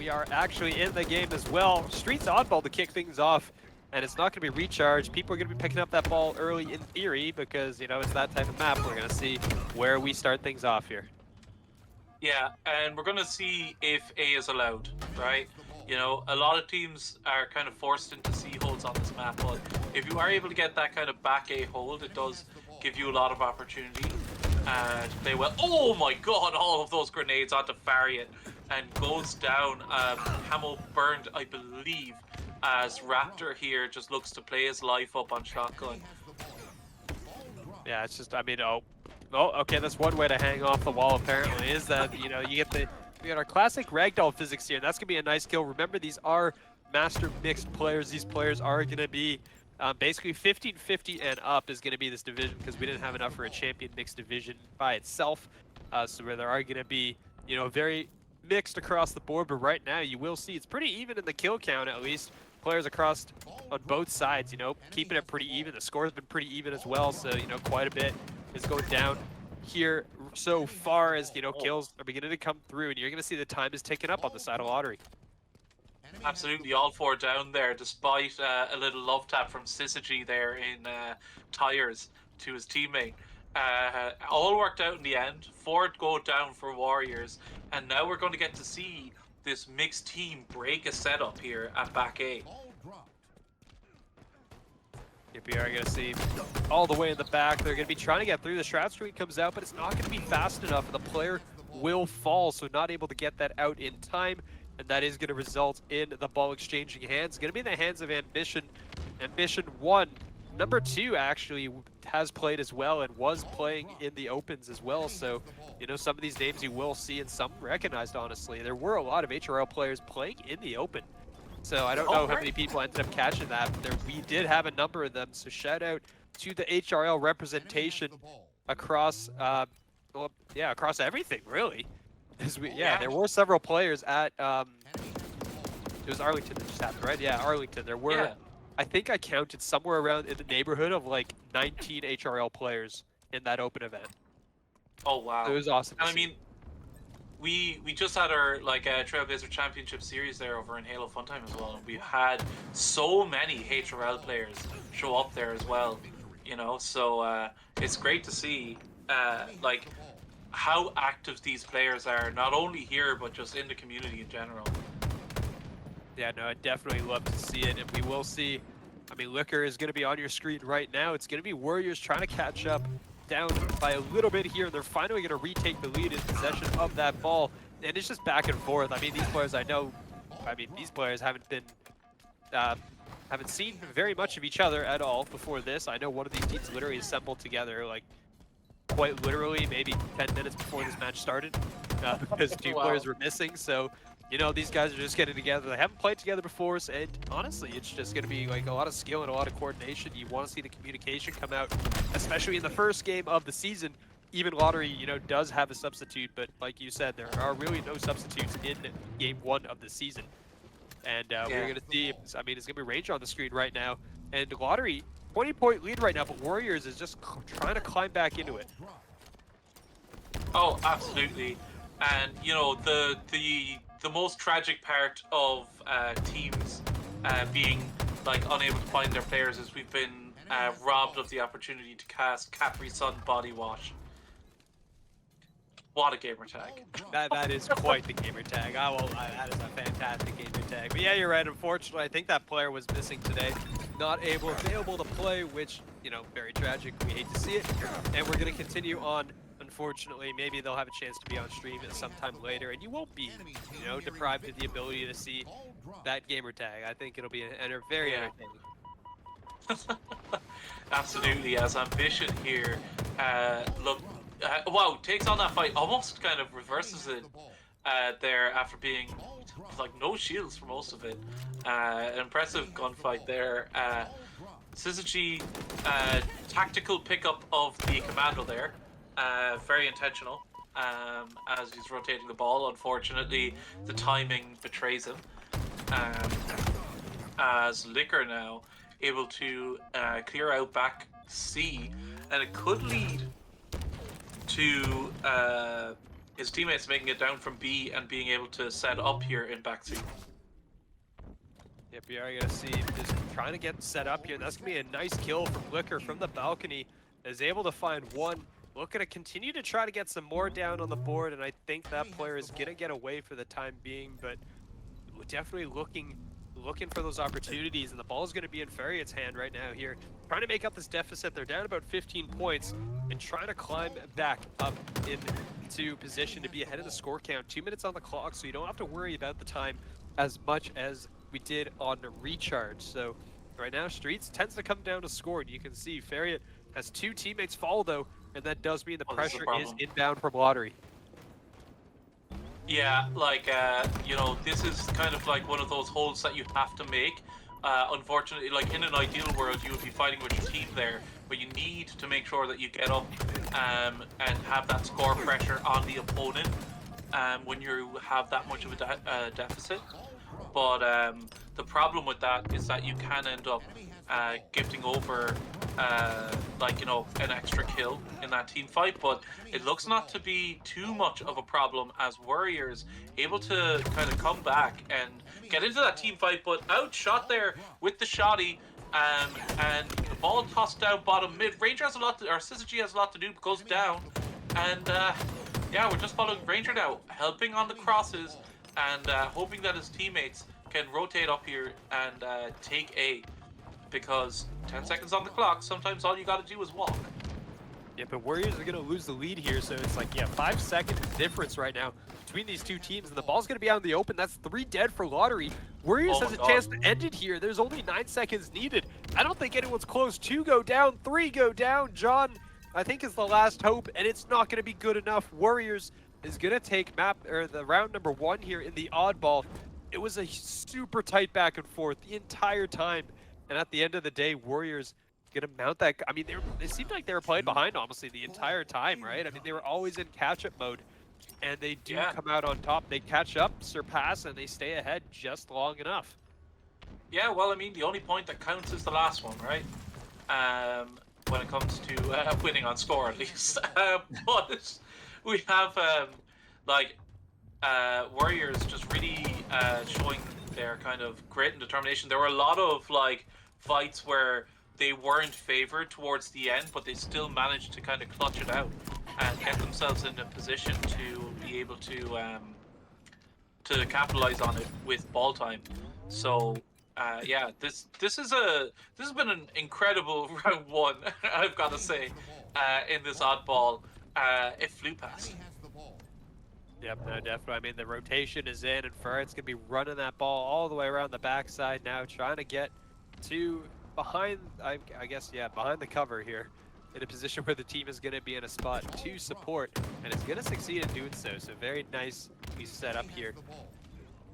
we are actually in the game as well. Street's oddball to kick things off, and it's not going to be recharged. People are going to be picking up that ball early in theory because, you know, it's that type of map. We're going to see where we start things off here. Yeah, and we're going to see if A is allowed, right? You know, a lot of teams are kind of forced into C holds on this map, but if you are able to get that kind of back A hold, it does give you a lot of opportunity to play well. Oh my god, all of those grenades onto Fariat, and goes down. Hamo burned, I believe, as Raptor here just looks to play his life up on shotgun. Yeah, it's just, I mean, oh, okay, that's one way to hang off the wall, apparently, is that, you know, you get our classic ragdoll physics here, and that's going to be a nice kill. Remember, these are master mixed players. These players are going to be basically 15-50 and up is going to be this division, because we didn't have enough for a champion mixed division by itself. So where there are going to be, you know, very mixed across the board, but right now you will see it's pretty even in the kill count, at least. Players across on both sides, you know, keeping it pretty even. The score's been pretty even as well, so, you know, quite a bit is going down here so far as, you know, kills are beginning to come through, and you're going to see the time is ticking up on the side of Lottery. Absolutely, all four down there, despite a little love tap from Syzygy there in tires to his teammate. All worked out in the end. 4 go down for Warriors, and now we're going to get to see this mixed team break a setup here at back A. Yep, we are going to see all the way in the back. They're going to be trying to get through. The Shroud Screen comes out, but it's not going to be fast enough, and the player will fall, so not able to get that out in time, and that is going to result in the ball exchanging hands. It's going to be in the hands of Ambition. Ambition 1. Number 2 actually has played as well and was playing in the opens as well, so, you know, some of these names you will see and some recognized, honestly. There were a lot of HRL players playing in the open. So I don't know how many people ended up catching that, but we did have a number of them. So shout out to the HRL representation across, well, yeah, across everything really. There were several players at, it was Arlington that just happened, right? Yeah, Arlington. There were, I think I counted somewhere around in the neighborhood of like 19 HRL players in that open event. Oh wow! So it was awesome. And I mean, we just had our Trailblazer Championship Series there over in Halo Funtime as well, and we've had so many HRL players show up there as well. You know, so it's great to see like how active these players are, not only here but just in the community in general. Yeah, no, I'd definitely love to see it, and we will see. I mean, Liquor is going to be on your screen right now. It's going to be Warriors trying to catch up, down by a little bit here, and they're finally going to retake the lead in possession of that ball, and it's just back and forth. I mean, these players, these players haven't been, haven't seen very much of each other at all before this. I know one of these teams literally assembled together, like, quite literally, maybe 10 minutes before this match started, because 2 players were missing, so, you know, these guys are just getting together. They haven't played together before, and honestly, it's just going to be like a lot of skill and a lot of coordination. You want to see the communication come out, especially in the first game of the season. Even Lottery, you know, does have a substitute, but like you said, there are really no substitutes in game 1 of the season. And we're going to see, I mean, it's going to be Rage on the screen right now, and Lottery, 20-point lead right now, but Warriors is just trying to climb back into it. Oh, absolutely. And, you know, the most tragic part of teams being like unable to find their players is we've been robbed of the opportunity to cast Capri Sun Body Wash. What a gamer tag. That is quite the gamer tag. That is a fantastic gamer tag. But yeah, you're right. Unfortunately, I think that player was missing today. Not available to play, which, you know, very tragic. We hate to see it. And we're going to continue on. Unfortunately, maybe they'll have a chance to be on stream at sometime later, and you won't be, you know, deprived of the ability to see that gamer tag. I think it'll be very entertaining. Absolutely, as Ambition here, wow, takes on that fight, almost kind of reverses it there after being like no shields for most of it. An impressive gunfight there. Syzygy, tactical pickup of the commando there. Very intentional as he's rotating the ball. Unfortunately, the timing betrays him. As Liquor now able to clear out back C, and it could lead to his teammates making it down from B and being able to set up here in back C. Yep, we are gonna see just trying to get set up here. That's gonna be a nice kill from Liquor from the balcony. Is able to find one. Looking to continue to try to get some more down on the board, and I think that player is gonna get away for the time being, but we're definitely looking for those opportunities, and the ball is gonna be in Farriot's hand right now here. Trying to make up this deficit. They're down about 15 points and trying to climb back up into position to be ahead of the score count. 2 minutes on the clock, so you don't have to worry about the time as much as we did on the recharge. So right now, Streets tends to come down to score, and you can see Farriot has 2 teammates fall though, and that does mean the pressure is inbound from Lottery. Yeah, like, you know, this is kind of like one of those holes that you have to make. Unfortunately, like in an ideal world, you would be fighting with your team there, but you need to make sure that you get up and have that score pressure on the opponent when you have that much of a deficit. But the problem with that is that you can end up gifting over like, you know, an extra kill in that team fight, but it looks not to be too much of a problem as Worriers able to kind of come back and get into that team fight, but outshot there with the shotty, and the ball tossed down bottom mid. Ranger has a lot to, or Syzygy has a lot to do, goes down, and yeah, we're just following Ranger now, helping on the crosses, and hoping that his teammates can rotate up here and take A, because 10 seconds on the clock, sometimes all you gotta do is walk. Yeah, but Warriors are gonna lose the lead here, so it's like, yeah, 5 second difference right now between these two teams, and the ball's gonna be out in the open. That's 3 dead for Lottery. Warriors has a chance to end it here. There's only 9 seconds needed. I don't think anyone's close. 2 go down, 3 go down. John, I think, is the last hope, and it's not gonna be good enough. Warriors is gonna take the round number 1 here in the oddball. It was a super tight back and forth the entire time, and at the end of the day, Warriors gonna mount that. I mean, they seemed like they were playing behind honestly the entire time, right? I mean, they were always in catch-up mode, and they do come out on top. They catch up, surpass, and they stay ahead just long enough. Yeah, well, I mean, the only point that counts is the last one, right? When it comes to winning on score, at least. But we have like Warriors just really showing their kind of grit and determination. There were a lot of like fights where they weren't favored towards the end, but they still managed to kind of clutch it out and get themselves in a position to be able to capitalize on it with ball time. So yeah, this has been an incredible round 1, I've got to say, in this oddball. It flew past. Yep, no, definitely. I mean, the rotation is in, and Farriot's going to be running that ball all the way around the backside now, trying to get to behind, I guess, yeah, behind the cover here, in a position where the team is going to be in a spot to support, and it's going to succeed in doing so. So very nicely set up here,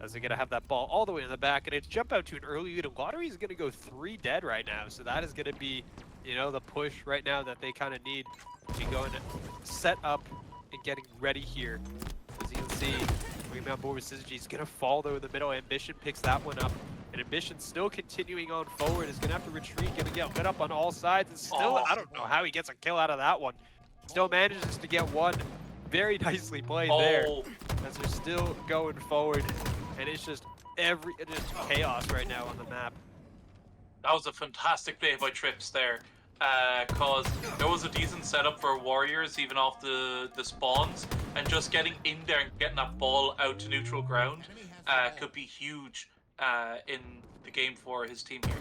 as they're going to have that ball all the way in the back, and it's jump out to an early lead, and Lottery is going to go 3 dead right now. So that is going to be, you know, the push right now that they kind of need to go and set up and getting ready here. As you can see, bringing on board with Syzygy, he's going to fall though in the middle. Ambition picks that one up. And Ambition still continuing on forward, is going to have to retreat, going to get lit up on all sides. And still, I don't know how he gets a kill out of that one. Still manages to get one. Very nicely played there. As they're still going forward. And it's just just chaos right now on the map. That was a fantastic play by Trips there. Cause there was a decent setup for Warriors even off the spawns, and just getting in there and getting that ball out to neutral ground could be huge in the game for his team here.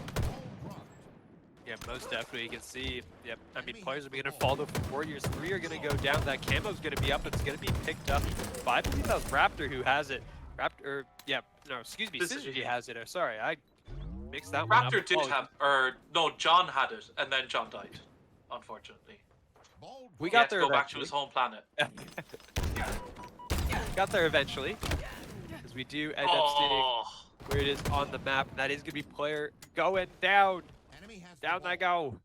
Yeah, most definitely. You can see, yep, I mean, players are going to follow from Warriors. 3 are going to go down. That camo's going to be up. It's going to be picked up by, I believe that was Raptor who has it. Raptor, yeah, no, excuse me, Syzygy has it. Oh, sorry, I mixed that one up. Raptor did have, or no, John had it, and then John died, unfortunately. We got there to go back to his home planet. Got there eventually, because we do end up seeing where it is on the map. And that is going to be player going down. Down they go.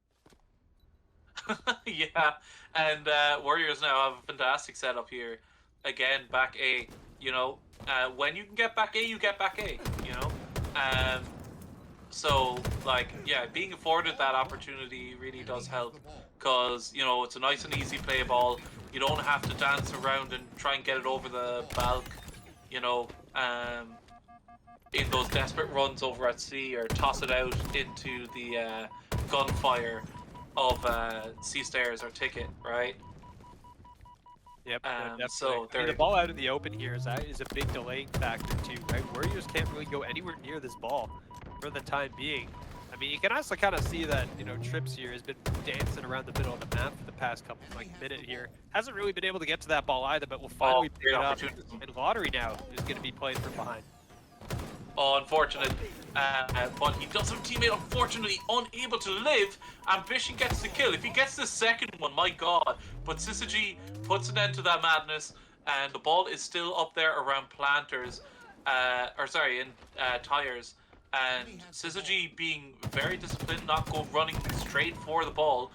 Yeah, and Warriors now have a fantastic setup here. Again, back A. You know, when you can get back A, you get back A. You know, so like, yeah, being afforded that opportunity really does help, because you know it's a nice and easy play ball. You don't have to dance around and try and get it over the balk, you know, in those desperate runs over at C, or toss it out into the gunfire of C stairs or ticket, right? Yep, no, definitely. So I mean, the ball out in the open here is a big delaying factor too, right? Warriors can't really go anywhere near this ball for the time being. I mean, you can also kind of see that, you know, Trips here has been dancing around the middle of the map for the past couple, minute here. Hasn't really been able to get to that ball either, but will finally pick it up. And Lottery now is going to be playing from behind. Oh, unfortunate. But he does have a teammate, unfortunately, unable to live. Ambition gets the kill. If he gets the second one, my god. But Syzygy puts an end to that madness, and the ball is still up there around planters. In tires. And Syzygy, being very disciplined, not go running straight for the ball,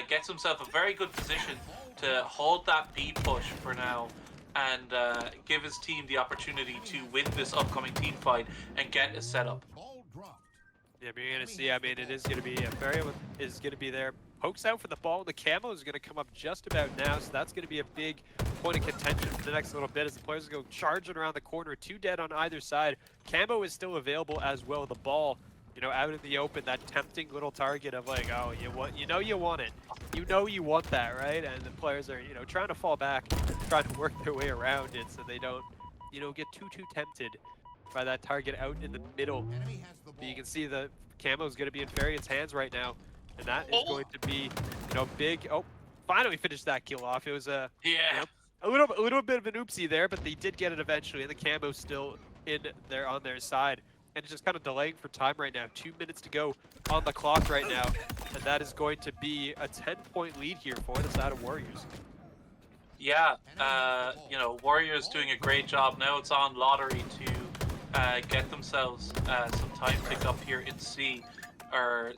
gets himself a very good position to hold that B push for now, and give his team the opportunity to win this upcoming team fight and get a setup. Yeah, but you're going to see, I mean, it is going to be, Varian is going to be there. Pokes out for the ball, and the camo is going to come up just about now, so that's going to be a big point of contention for the next little bit as the players go charging around the corner. 2 dead on either side. Camo is still available as well. The ball, you know, out in the open, that tempting little target of like, oh, you want it. You know you want that, right? And the players are, you know, trying to fall back, trying to work their way around it so they don't, you know, get too tempted by that target out in the middle. But you can see the camo is going to be in Varian's hands right now. And that is going to be, you know, big. Oh, finally finished that kill off. It was a a little bit of an oopsie there, but they did get it eventually. And the camo's still in there on their side, and it's just kind of delaying for time right now. 2 minutes to go on the clock right now, and that is going to be a 10-point lead here for the side of Warriors. Yeah, you know, Warriors doing a great job. Now it's on Lottery to get themselves some time pick up here in C.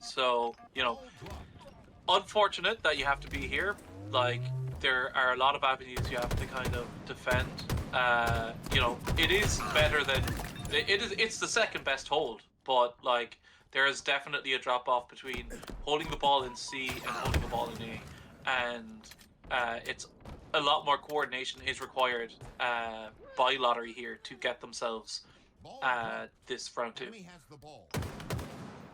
So, you know, unfortunate that you have to be here. Like, there are a lot of avenues you have to kind of defend. You know, it is better than it's the second best hold, but like there is definitely a drop off between holding the ball in C and holding the ball in A, and it's a lot more coordination is required by Lottery here to get themselves this round 2.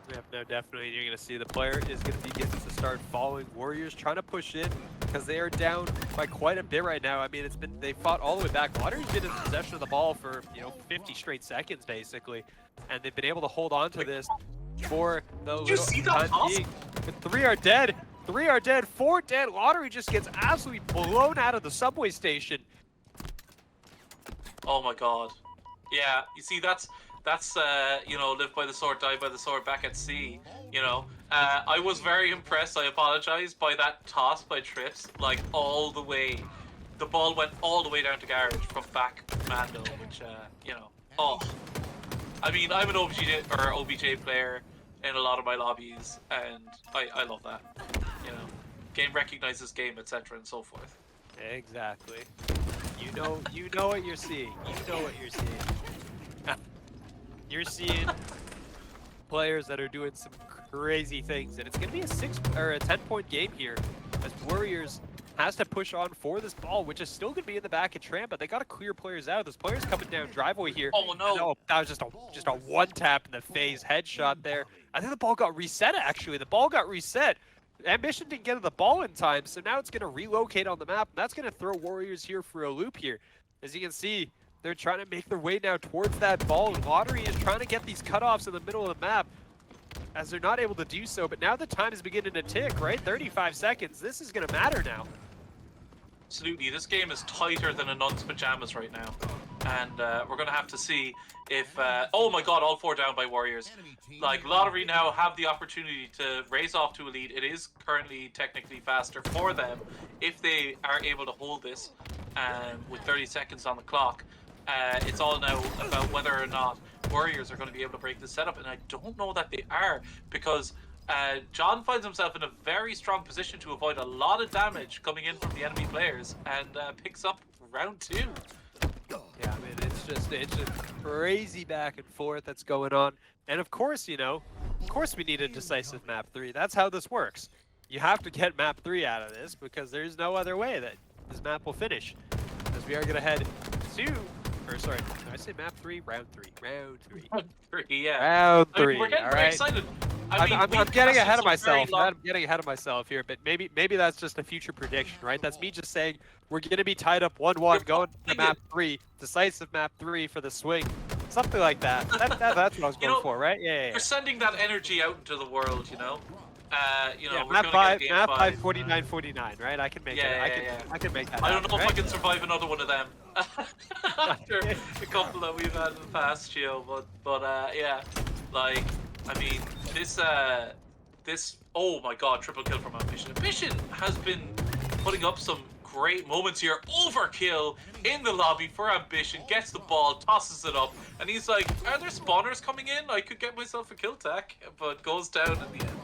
Yep, no, definitely. You're going to see the player is going to be getting to start following. Warriors trying to push in because they are down by quite a bit right now. I mean, they fought all the way back. Lottery's been in possession of the ball for, you know, 50 straight seconds basically, and they've been able to hold on to this for the Did you see that toss? 3 are dead. 3 are dead. 4 dead. Lottery just gets absolutely blown out of the subway station. Oh my god. Yeah, you see that's you know, live by the sword, die by the sword back at sea, you know. I was very impressed, I apologize, by that toss by Trips, like all the way. The ball went all the way down to garage from back Mando, which, you know, oh. I mean, I'm an OBJ player in a lot of my lobbies, and I love that, you know. Game recognizes game, etc. and so forth. Exactly. You know what you're seeing. You know what you're seeing. You're seeing players that are doing some crazy things, and it's going to be a 10-point game here as Warriors has to push on for this ball, which is still going to be in the back of Tram, but they got to clear players out. There's players coming down driveway here. Oh no! That was just a one tap in the phase headshot there. I think the ball got reset. Actually, the ball got reset. Ambition didn't get to the ball in time, so now it's going to relocate on the map, and that's going to throw Warriors here for a loop here. As you can see, they're trying to make their way now towards that ball, and Lottery is trying to get these cutoffs in the middle of the map as they're not able to do so, but now the time is beginning to tick, right? 35 seconds. This is going to matter now. Absolutely. This game is tighter than a nun's pajamas right now. And we're going to have to see if... oh my god, all 4 down by Warriors. Like, Lottery now have the opportunity to raise off to a lead. It is currently technically faster for them if they are able to hold this with 30 seconds on the clock. It's all now about whether or not Warriors are going to be able to break the setup, and I don't know that they are, because John finds himself in a very strong position to avoid a lot of damage coming in from the enemy players, and picks up round 2. Yeah, I mean, it's just crazy back and forth that's going on, and of course, you know, we need a decisive map 3. That's how this works. you have to get map 3 out of this because there's no other way that this map will finish. As we are going to head to, or sorry, did I say map 3? Round 3. Round 3. Yeah. Round I mean, 3. we're getting all very right. excited. I'm we've getting tested ahead of some very myself. long- I'm getting ahead of myself here, but maybe that's just a future prediction, right? That's me just saying we're going to be tied up 1-1 going to map 3, decisive map 3 for the swing, something like that. That's what I was going for, right? Yeah. You're sending that energy out into the world, you know. Yeah, we're map gonna 5, get a game map 5, 5. 49-49, right? I can make it. I can make that. I don't know happen, if I can survive another one of them after a couple that we've had in the past, Gio. But yeah, like I mean, this oh my God, triple kill from Ambition. Ambition has been putting up some great moments here. Overkill in the lobby for Ambition. Gets the ball, tosses it up, and he's like, "Are there spawners coming in? I could get myself a kill tech," but goes down in the end.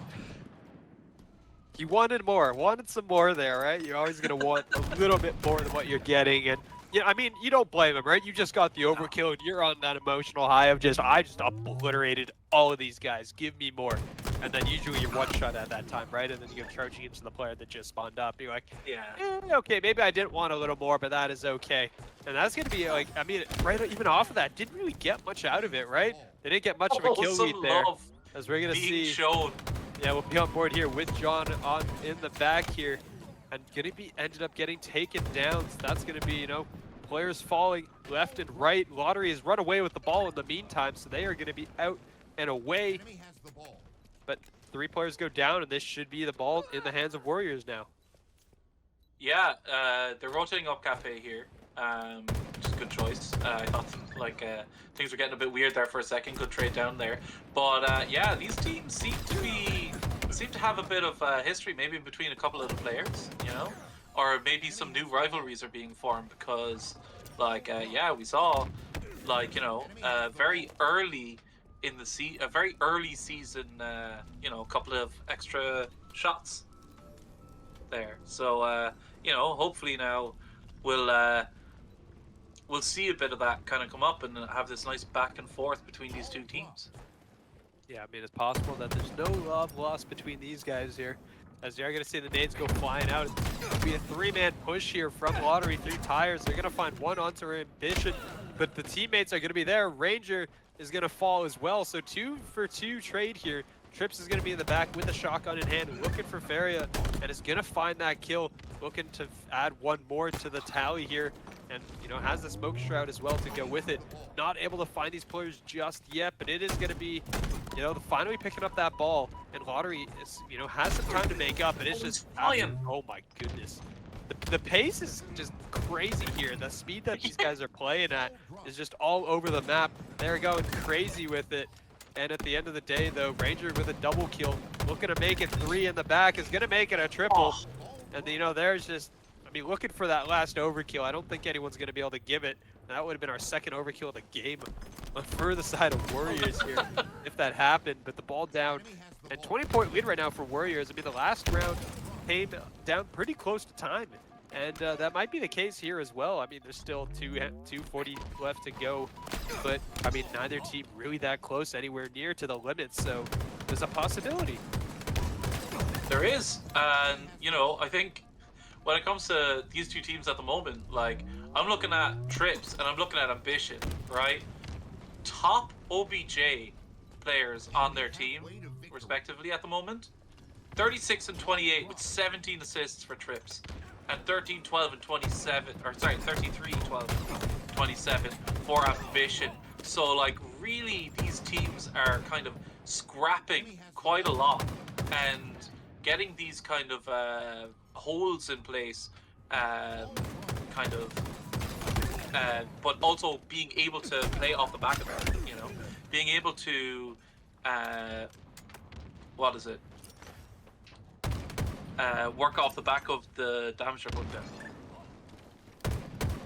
He wanted more, wanted some more there, right? You're always gonna want a little bit more than what you're getting, and yeah, I mean, you don't blame him, right? You just got the overkill, and you're on that emotional high of I just obliterated all of these guys. Give me more, and then usually you're one shot at that time, right? And then you go charging into the player that just spawned up. You're like, okay, maybe I didn't want a little more, but that is okay. And that's gonna be like, I mean, right even off of that, didn't really get much out of it, right? They didn't get much of a kill lead there, as we're gonna see. Shown. Yeah, we'll be on board here with John on in the back here, and gonna be ended up getting taken down. So that's gonna be, players falling left and right. Lottery has run away with the ball in the meantime, so they are gonna be out and away. But 3 players go down, and this should be the ball in the hands of Warriors now. Yeah, they're rotating up Cafe here, which is a good choice. I thought things were getting a bit weird there for a second. Good trade down there, but yeah, these teams seem to have a bit of history, maybe between a couple of the players, or maybe some new rivalries are being formed because, yeah, we saw, very early in the a very early season, a couple of extra shots there. So hopefully now we'll see a bit of that kind of come up and have this nice back and forth between these two teams. Yeah, I mean, it's possible that there's no love lost between these guys here, as you're going to see the nades go flying out. It'll be a 3-man push here from Lottery through tires. They're going to find one onto Ambition, but the teammates are going to be there. Ranger is going to fall as well, so 2-for-2 trade here. Trips is going to be in the back with a shotgun in hand, looking for Feria, and is going to find that kill, looking to add one more to the tally here, and, has the smoke shroud as well to go with it. Not able to find these players just yet, but it is going to be, finally picking up that ball, and Lottery is, has some time to make up, and it's just, oh my goodness. The pace is just crazy here. The speed that these guys are playing at is just all over the map. They're going crazy with it. And at the end of the day, though, Ranger with a double kill, looking to make it 3 in the back, is going to make it a triple. And, there's just, looking for that last overkill. I don't think anyone's going to be able to give it. That would have been our second overkill of the game for the side of Warriors here, if that happened. But the ball down, and 20-point lead right now for Warriors. The last round came down pretty close to time. And that might be the case here as well. There's still 2:40 left to go. But, neither team really that close anywhere near to the limit. So there's a possibility. There is. And, I think when it comes to these two teams at the moment, I'm looking at Trips and I'm looking at Ambition, right? Top OBJ players on their team, respectively, at the moment. 36 and 28 with 17 assists for Trips. And 13, 12, and 27, or sorry, 33, 12, and 27 for Ambition. So, really, these teams are kind of scrapping quite a lot and getting these kind of holes in place, but also being able to play off the back of it, being able to, work off the back of the damage they're putting down.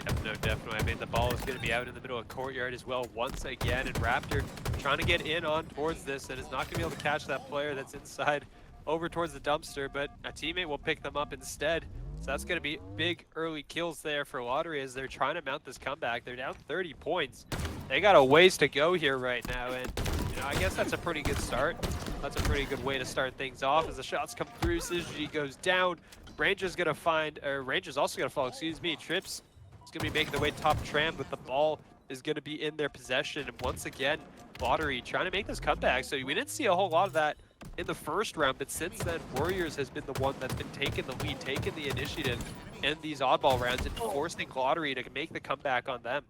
Yep, no, definitely. The ball is going to be out in the middle of courtyard as well once again, and Raptor trying to get in on towards this, and is not going to be able to catch that player that's inside over towards the dumpster, but a teammate will pick them up instead. So that's going to be big early kills there for Lottery as they're trying to mount this comeback. They're down 30 points. They got a ways to go here right now, and you know, I guess that's a pretty good start. That's a pretty good way to start things off as the shots come through. Syzygy goes down. Ranger's gonna find, or Ranger's also gonna fall, excuse me. Trips is gonna be making the way top tram, but the ball is gonna be in their possession. And once again, Lottery trying to make this comeback. So we didn't see a whole lot of that in the first round, but since then, Worriers has been the one that's been taking the lead, taking the initiative in these oddball rounds and forcing Lottery to make the comeback on them.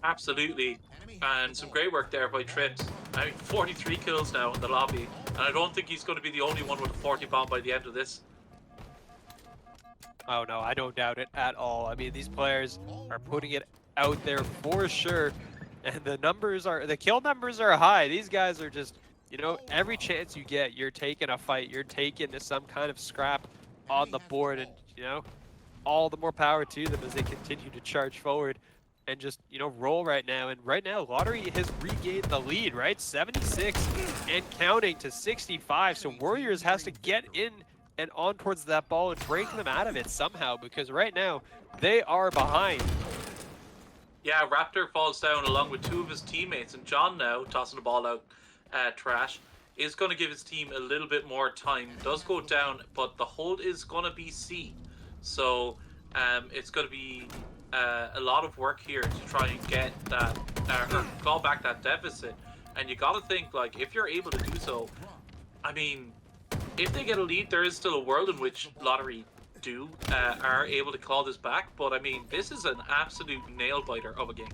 Absolutely. And some great work there by Trips. I mean, 43 kills now in the lobby. And I don't think he's going to be the only one with a 40 bomb by the end of this. Oh no, I don't doubt it at all. I mean, these players are putting it out there for sure. And the kill numbers are high. These guys are just, you know, every chance you get, you're taking a fight. You're taking some kind of scrap on the board. And, you know, all the more power to them as they continue to charge forward and just, you know, roll right now. And right now, Lottery has regained the lead, right? 76 and counting to 65. So Worriers has to get in and on towards that ball and break them out of it somehow, because right now they are behind. Yeah, Raptor falls down along with two of his teammates, and John now, tossing the ball out trash, is going to give his team a little bit more time. Does go down, but the hold is going to be C. So it's going to be a lot of work here to try and get that, or call back that deficit. And you got to think, like, if you're able to do so, I mean, if they get a lead, there is still a world in which Lottery are able to claw this back. But I mean, this is an absolute nail biter of a game.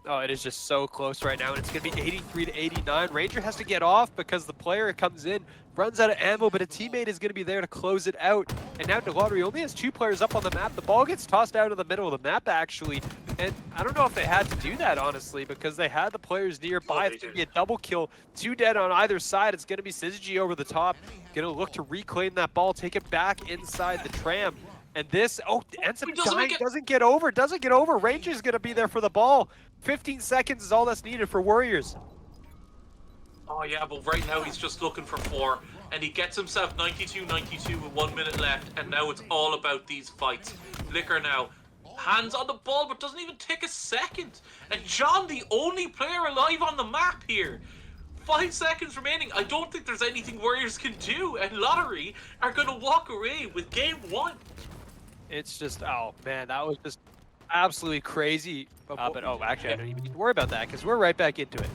Oh, it is just so close right now, and it's going to be 83 to 89. Ranger has to get off because the player comes in, runs out of ammo, but a teammate is going to be there to close it out. And now Lottery only has 2 players up on the map. The ball gets tossed out of the middle of the map, actually. And I don't know if they had to do that, honestly, because they had the players nearby. It's going to be a double kill. 2 dead on either side. It's going to be Syzygy over the top. Going to look to reclaim that ball, take it back inside the tram. And this, ends up dying, doesn't get over. Ranger's going to be there for the ball. 15 seconds is all that's needed for Worriers. Oh yeah, but right now he's just looking for 4, and he gets himself 92-92 with 1 minute left, and now it's all about these fights. Liquor now, hands on the ball, but doesn't even take a second. And John, the only player alive on the map here. 5 seconds remaining. I don't think there's anything Worriers can do, and Lottery are going to walk away with game 1. It's just, oh man, that was just absolutely crazy. But actually, I don't even need to worry about that because we're right back into it.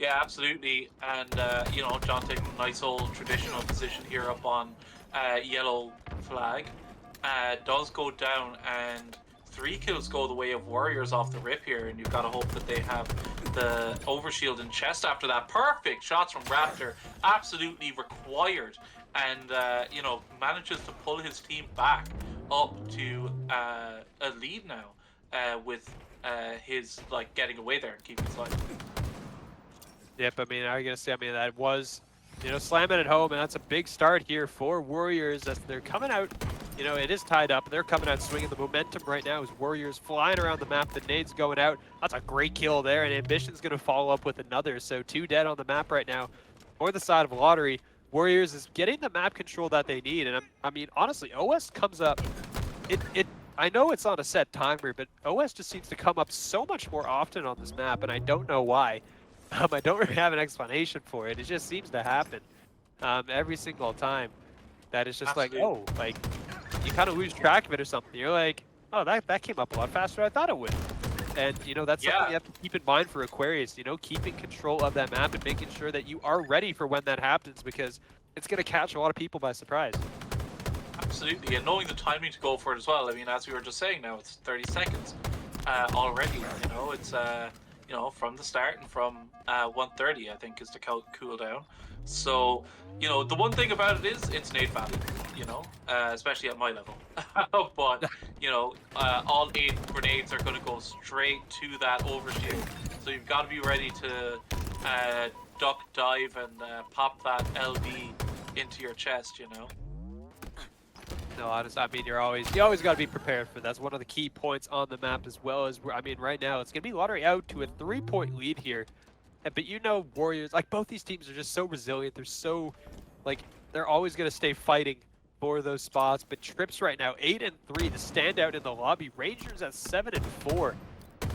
Yeah, absolutely. And, you know, John taking a nice old traditional position here up on yellow flag. Does go down, and 3 kills go the way of Worriers off the rip here, and you've got to hope that they have the overshield in chest after that. Perfect shots from Raptor, absolutely required, and, you know, manages to pull his team back up to a lead now with his, like, getting away there and keeping his life. Yep, I mean, I gotta say, that was, you know, slamming it home, and that's a big start here for Worriers as they're coming out. You know, it is tied up. They're coming out swinging. The momentum right now is Worriers flying around the map. The nades going out. That's a great kill there, and Ambition's going to follow up with another. So 2 dead on the map right now. For the side of Lottery, Worriers is getting the map control that they need. And I mean, honestly, OS comes up. I know it's on a set timer, but OS just seems to come up so much more often on this map, and I don't know why. I don't really have an explanation for it. It just seems to happen every single time. That is just Absolutely. like, oh, like, you kind of lose track of it or something. You're like, oh, that came up a lot faster than I thought it would. And, you know, that's something you have to keep in mind for Aquarius, you know, keeping control of that map and making sure that you are ready for when that happens, because it's going to catch a lot of people by surprise. Absolutely, and knowing the timing to go for it as well. I mean, as we were just saying now, it's 30 seconds already. You know, it's, you know, from the start and from 1:30, I think, is the cooldown. So, you know, the one thing about it is it's nade value, you know, especially at my level. But, you know, all 8 grenades are going to go straight to that overshield. So you've got to be ready to duck, dive, and pop that LB into your chest, you know. No, honestly, I mean, you always got to be prepared for that. That's one of the key points on the map, as well as, I mean, right now it's going to be Lottery out to a 3-point lead here. But you know, Worriers, like, both these teams are just so resilient. They're so, like, they're always going to stay fighting for those spots. But Trips right now, 8 and 3, the standout in the lobby. Rangers at 7 and 4.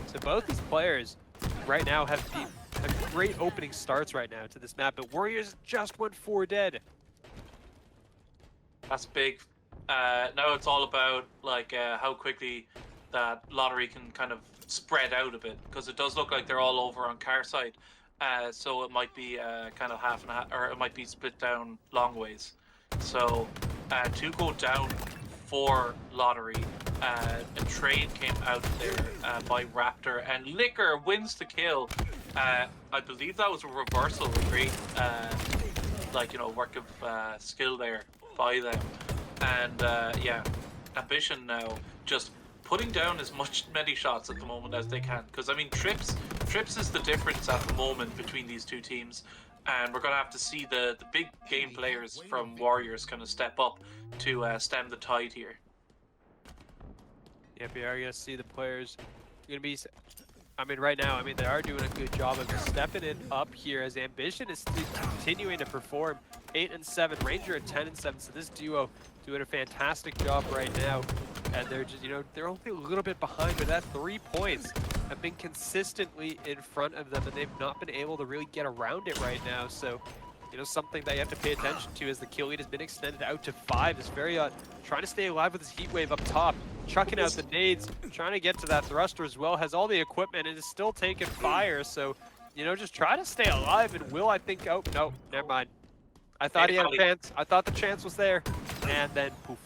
So both these players right now have great opening starts right now to this map, but Warriors just went 4 dead. That's big. Now it's all about like how quickly that lottery can kind of spread out a bit, because it does look like they're all over on car side. So it might be kind of half and half, or it might be split down long ways. So to go down for lottery, a trade came out there by Raptor, and Liquor wins the kill. I believe that was a reversal, a great like, you know, work of skill there by them. And yeah, Ambition now just putting down as many shots at the moment as they can, because I mean Trips is the difference at the moment between these two teams, and we're gonna have to see the big game players from Warriors kind of step up to stem the tide here. Yeah, we are gonna see the players gonna be. I mean, right now, I mean, they are doing a good job of just stepping it up here as Ambition is continuing to perform. 8 and 7, Ranger at 10 and 7. So this duo doing a fantastic job right now, and they're just, you know, they're only a little bit behind, but that 3 points have been consistently in front of them, and they've not been able to really get around it right now. So, you know, something that you have to pay attention to is the kill lead has been extended out to 5. Is very trying to stay alive with his heat wave up top, chucking out the nades, trying to get to that thruster as well. Has all the equipment and is still taking fire. So, you know, just try to stay alive. And Will, I think, oh no, never mind. I thought he had a chance. I thought the chance was there, and then poof.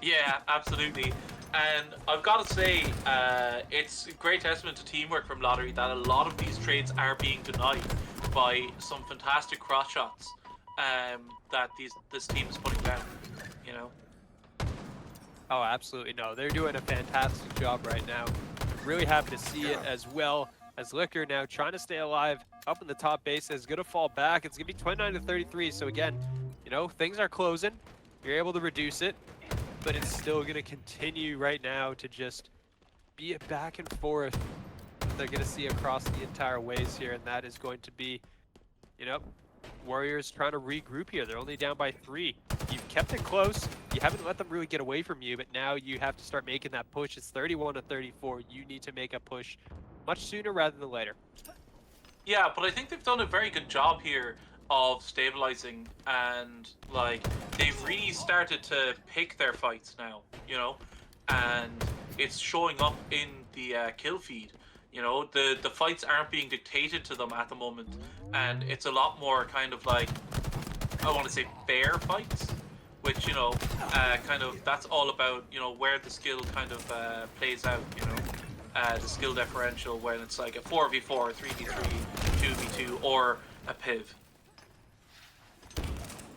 Yeah, absolutely. And I've got to say, it's a great testament to teamwork from Lottery that a lot of these trades are being denied by some fantastic cross shots that this team is putting down, you know? Oh, absolutely. No, they're doing a fantastic job right now. Really happy to see it, as well as Liquor now trying to stay alive up in the top base. Is going to fall back. It's going to be 29 to 33. So again, you know, things are closing. You're able to reduce it, but it's still going to continue right now to just be a back and forth that they're going to see across the entire ways here, and that is going to be, you know, Warriors trying to regroup here. They're only down by 3. You've kept it close. You haven't let them really get away from you, but now you have to start making that push. It's 31 to 34. You need to make a push much sooner rather than later. Yeah, but I think they've done a very good job here of stabilizing, and like they've really started to pick their fights now, you know, and it's showing up in the kill feed. You know, the fights aren't being dictated to them at the moment, and it's a lot more kind of like, I want to say, fair fights, which, you know, kind of, that's all about, you know, where the skill kind of plays out, you know, the skill differential when it's like a 4v4, 3v3, 2v2, or a piv.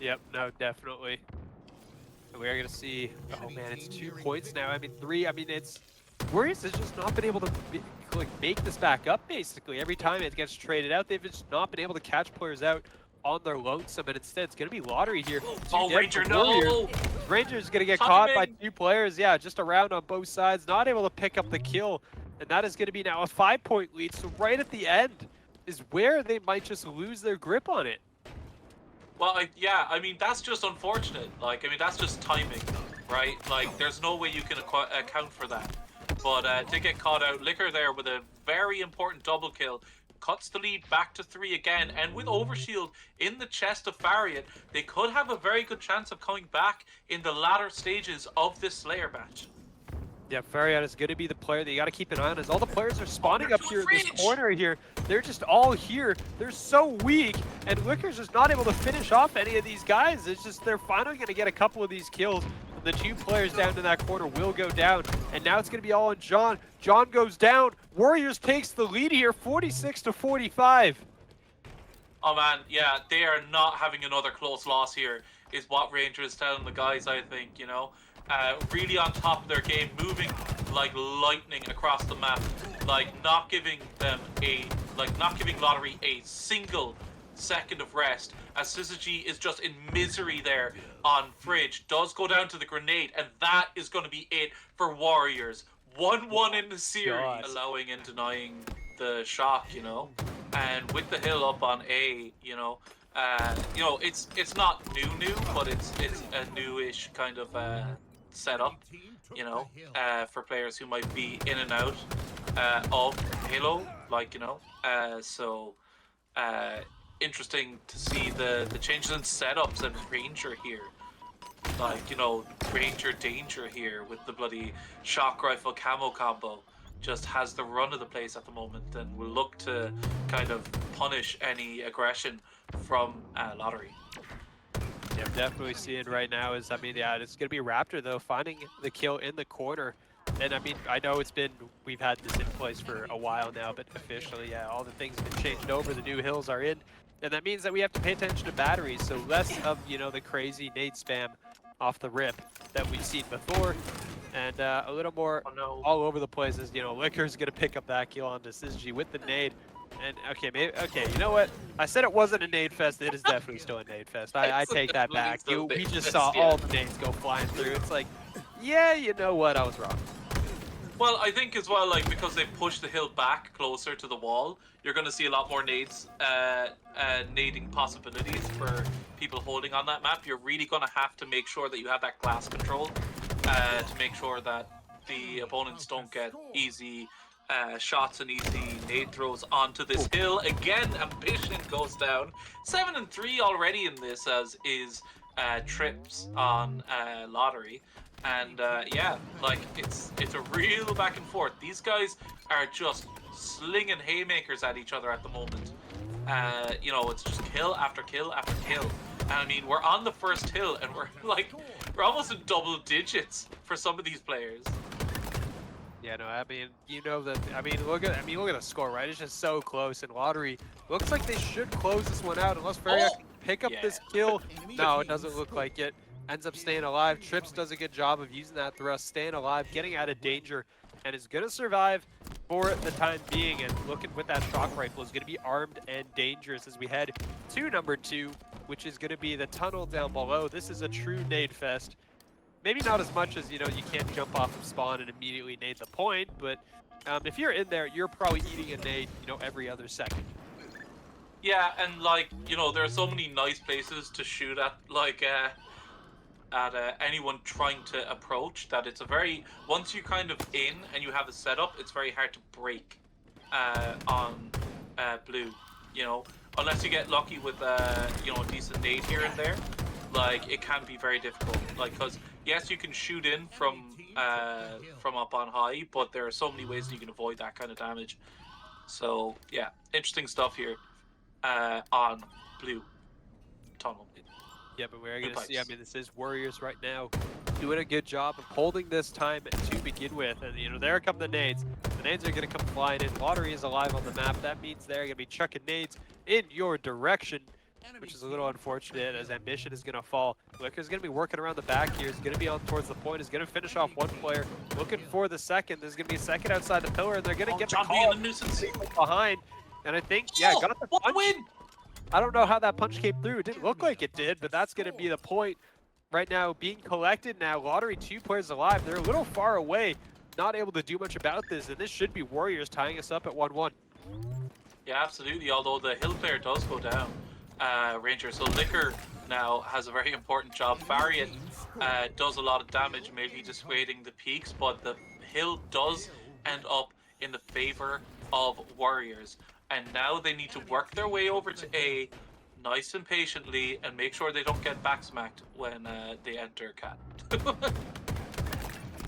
Yep, no, definitely. We are going to see, oh man, it's 2 points now. I mean, 3, I mean, it's, Warriors has just not been able to make this back up, basically. Every time it gets traded out, they've just not been able to catch players out on their lonesome, and instead it's going to be Lottery here. Oh, Ranger, no! Ranger's going to get caught by 2 players, yeah, just around on both sides, not able to pick up the kill, and that is going to be now a 5-point lead, so right at the end is where they might just lose their grip on it. Well, yeah, I mean, that's just unfortunate. Like, I mean, that's just timing, right? Like, there's no way you can account for that. But to get caught out, Liquor there with a very important double kill, cuts the lead back to 3 again, and with Overshield in the chest of Fariat, they could have a very good chance of coming back in the latter stages of this Slayer match. Yeah, Fariat is going to be the player that you got to keep an eye on, as all the players are spawning up here in this corner here. They're just all here. They're so weak, and Liquor's just not able to finish off any of these guys. It's just they're finally going to get a couple of these kills. The 2 players down in that corner will go down, and now it's going to be all on John. John goes down. Warriors takes the lead here, 46 to 45. Oh man, yeah, they are not having another close loss here, is what Ranger is telling the guys, I think, you know. Really on top of their game, moving like lightning across the map, like not giving Lottery a single second of rest, as Syzygy is just in misery there on Fridge. Does go down to the grenade, and that is going to be it for Warriors. 1-1 in the series, allowing and denying the shock, you know. And with the hill up on A, you know, it's not new, but it's a newish kind of setup, you know, for players who might be in and out. of Halo, like, you know. So interesting to see the changes in setups and Ranger here. Like, you know, Ranger Danger here with the bloody shock rifle camo combo just has the run of the place at the moment, and will look to kind of punish any aggression from Lottery. Yeah, I'm definitely seeing right now is, I mean, yeah, it's going to be Raptor, though, finding the kill in the corner. And, I mean, I know we've had this in place for a while now, but officially, yeah, all the things have been changed over. The new hills are in. And that means that we have to pay attention to batteries. So less of, you know, the crazy nade spam off the rip that we've seen before. And a little more all over the place is, you know, Liquor's going to pick up that kill onto Syzygy with the nade. And okay, you know what? I said it wasn't a nade fest. It is definitely still a nade fest. I take that back. We just saw all the nades go flying through. It's like, yeah, you know what? I was wrong. Well, I think as well, like, because they pushed the hill back closer to the wall, you're going to see a lot more nades, nading possibilities for people holding on that map. You're really going to have to make sure that you have that glass control to make sure that the opponents don't get easy shots and easy nade throws onto this hill. Again, Ambition goes down. 7-3 already in this, as is Trips on Lottery. And yeah, like, it's a real back and forth. These guys are just slinging haymakers at each other at the moment. You know, it's just kill after kill after kill. And I mean, we're on the first hill, and we're almost in double digits for some of these players. Yeah, no, I mean, you know that. I mean, look at the score, right? It's just so close. And Lottery looks like they should close this one out unless Feria can pick up this kill. No, it doesn't look like it. Ends up staying alive. Trips does a good job of using that thrust, staying alive, getting out of danger, and is going to survive for the time being. And looking with that shock rifle is going to be armed and dangerous as we head to number 2, which is going to be the tunnel down below. This is a true nade fest. Maybe not as much as, you know, you can't jump off of spawn and immediately nade the point, but if you're in there, you're probably eating a nade, you know, every other second. Yeah, and like, you know, there are so many nice places to shoot at, like, anyone trying to approach, that it's a very, once you kind of in and you have a setup, it's very hard to break on blue, you know, unless you get lucky with you know, a decent nade here and there. Like, it can be very difficult, like, because yes, you can shoot in from up on high, but there are so many ways you can avoid that kind of damage. So yeah, interesting stuff here on blue tunnel. Yeah, but we're going to see, I mean, this is Worriers right now doing a good job of holding this time to begin with. And, you know, there come the nades. The nades are going to come flying in. Lottery is alive on the map. That means they're going to be chucking nades in your direction, which is a little unfortunate as Ambition is going to fall. Liquor's going to be working around the back here. He's going to be on towards the point. He's going to finish off one player. Looking for the second. There's going to be a second outside the pillar, and they're going to get the call behind. And I think, yeah, got the punch. Win! I don't know how that punch came through. It didn't look like it did, but that's going to be the point right now. Being collected now. Lottery 2 players alive. They're a little far away, not able to do much about this, and this should be Warriors tying us up at 1-1. Yeah, absolutely, although the hill player does go down, Ranger. So Liquor now has a very important job. Variant does a lot of damage, maybe dissuading the peaks, but the hill does end up in the favor of Warriors. And now they need to work their way over to A nice and patiently and make sure they don't get backsmacked when they enter Cat.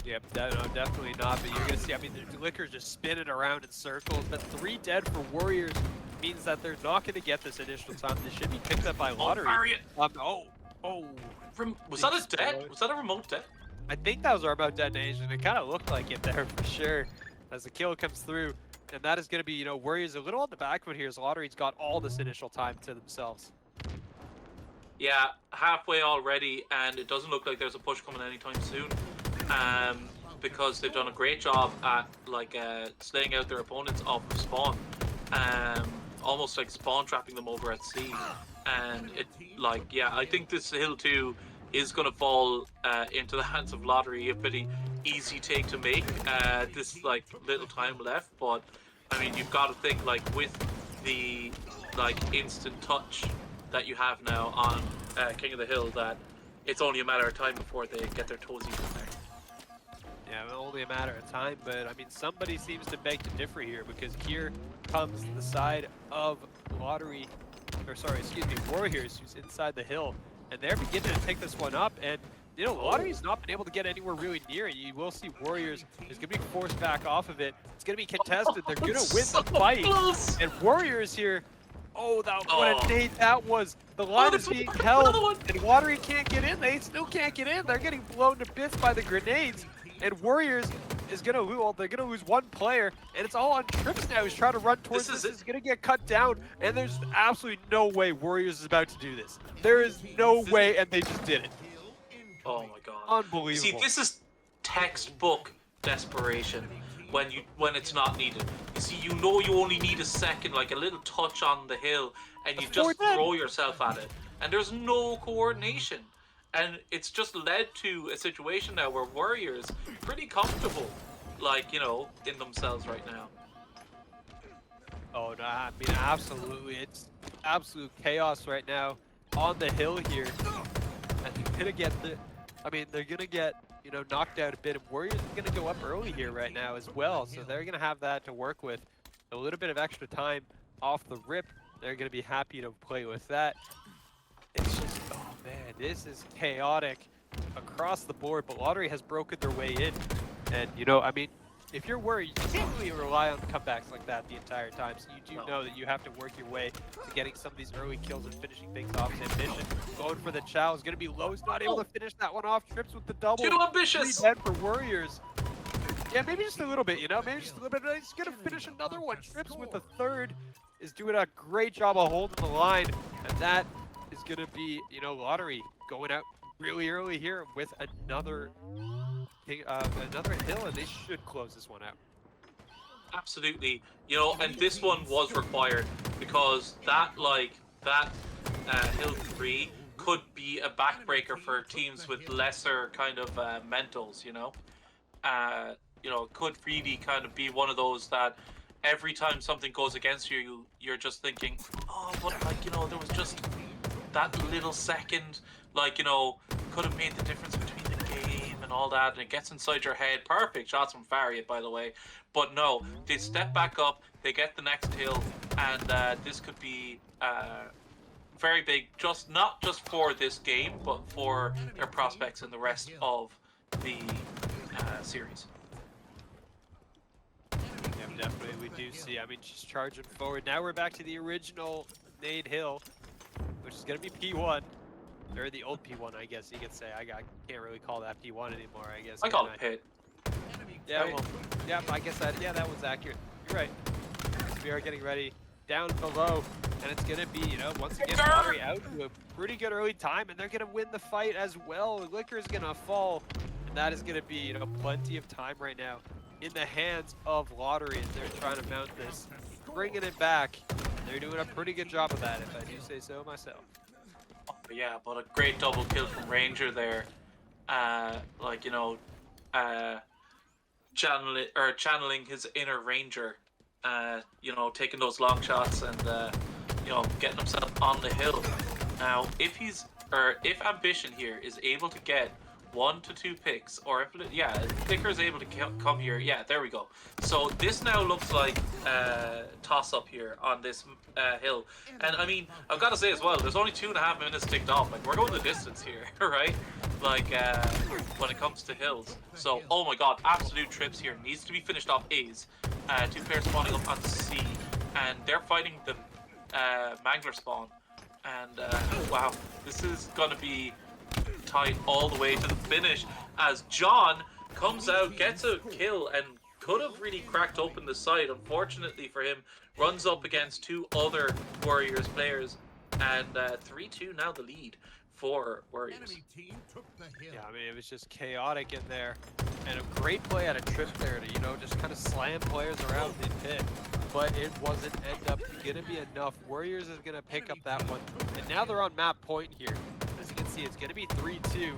Yep, no, definitely not. But you're going to see, I mean, the Liquor's just spinning around in circles. But 3 dead for Warriors means that they're not going to get this initial time. They should be picked up by Lottery. Was that a dead? Was that a remote dead? I think that was our remote detonation. It kind of looked like it there for sure as the kill comes through. And that is going to be, you know, Warriors a little on the back foot here as Lottery's got all this initial time to themselves. Yeah, halfway already, and it doesn't look like there's a push coming anytime soon. Because they've done a great job at, like, slaying out their opponents off of spawn. Almost like spawn trapping them over at C. And it, like, yeah, I think this hill 2 is going to fall into the hands of Lottery. A pretty easy take to make. This, like, little time left, but I mean, you've got to think, like, with the, like, instant touch that you have now on King of the Hill, that it's only a matter of time before they get their toesies in there. Yeah, only a matter of time, but I mean, somebody seems to beg to differ here because here comes the side of Lottery, or sorry, excuse me, Warriors, who's inside the hill, and they're beginning to pick this one up, and you know, Lottery's not been able to get anywhere really near it. You will see Warriors is going to be forced back off of it. It's going to be contested. They're going to win the fight, close. and Warriors here. Oh, what a nade that was. The Oh, line this is one, being another held, one. and Lottery can't get in. They still can't get in. They're getting blown to bits by the grenades. And Warriors is going to lose, well, they're going to lose one player, and it's all on Trips now. He's trying to run towards this. He's going to get cut down, and there's absolutely no way Warriors is about to do this. There is no way, and they just did it. Oh my god. Unbelievable. See, this is textbook desperation when it's not needed. You see, you know you only need a second, like a little touch on the hill, and you just throw yourself at it. And there's no coordination. And it's just led to a situation now where Warriors pretty comfortable, like, you know, in themselves right now. Oh, no, I mean, absolutely. It's absolute chaos right now on the hill here. And they're going to get they're going to get, you know, knocked out a bit. And Warriors are going to go up early here right now as well. So they're going to have that to work with. A little bit of extra time off the rip. They're going to be happy to play with that. It's just, oh man, this is chaotic across the board, but Lottery has broken their way in. And, you know, I mean, if you're worried, you can't really rely on comebacks like that the entire time. So you do know that you have to work your way to getting some of these early kills and finishing things off. Ambition going for the Chow is going to be low. He's not able to finish that one off. Trips with the double. Too ambitious. 3 dead for Warriors. Yeah, maybe just a little bit, you know, maybe just a little bit. He's going to finish another one. Trips with the third is doing a great job of holding the line. And that is going to be, you know, Lottery going out really early here with another hill, and they should close this one out. Absolutely, you know, and this one was required because that hill 3 could be a backbreaker for teams with lesser kind of mentals, you know. It could really kind of be one of those that every time something goes against you, you're just thinking, oh, but like, you know, there was just that little second, like, you know, could have made the difference between the game and all that, and it gets inside your head. Perfect shots from Fariat, by the way. But no, they step back up, they get the next hill, and this could be very big, not just for this game, but for their prospects in the rest of the series. Yeah, definitely, we do see. I mean, just charging forward. Now we're back to the original nade hill, which is going to be P1. Or the old P1, I guess you could say. I can't really call that P1 anymore, I guess. I call it Pit. Yeah, well, yeah, I guess that was accurate. You're right. So we are getting ready down below, and it's going to be, you know, once again, Lottery out to a pretty good early time, and they're going to win the fight as well. Liquor is going to fall, and that is going to be, you know, plenty of time right now in the hands of Lottery as they're trying to mount this, bringing it back. They're doing a pretty good job of that, if I do say so myself. Yeah, but a great double kill from Ranger there. Like, you know, channeling his inner Ranger. You know, taking those long shots and you know, getting himself on the hill. Now, if Ambition here is able to get 1 to 2 picks, or if Picker is able to come here, yeah, there we go. So this now looks like a toss-up here on this hill, and I mean, I've got to say as well, there's only 2.5 minutes ticked off. Like, we're going the distance here, right? Like when it comes to hills. So, oh my God, absolute trips here. Needs to be finished off. A's 2 players spawning up on C, and they're fighting the Mangler spawn. And wow, this is gonna be tight all the way to the finish as John comes out, gets a kill, and could have really cracked open the side. Unfortunately for him, runs up against 2 other Warriors players, and 3-2 now the lead for Worriers. Yeah, I mean, it was just chaotic in there, and a great play out of Trip there to, you know, just kind of slam players around mid-pit, but it wasn't end up gonna be enough. Warriors is gonna pick up that one, and now they're on map point here. As you can see, it's gonna be 3-2,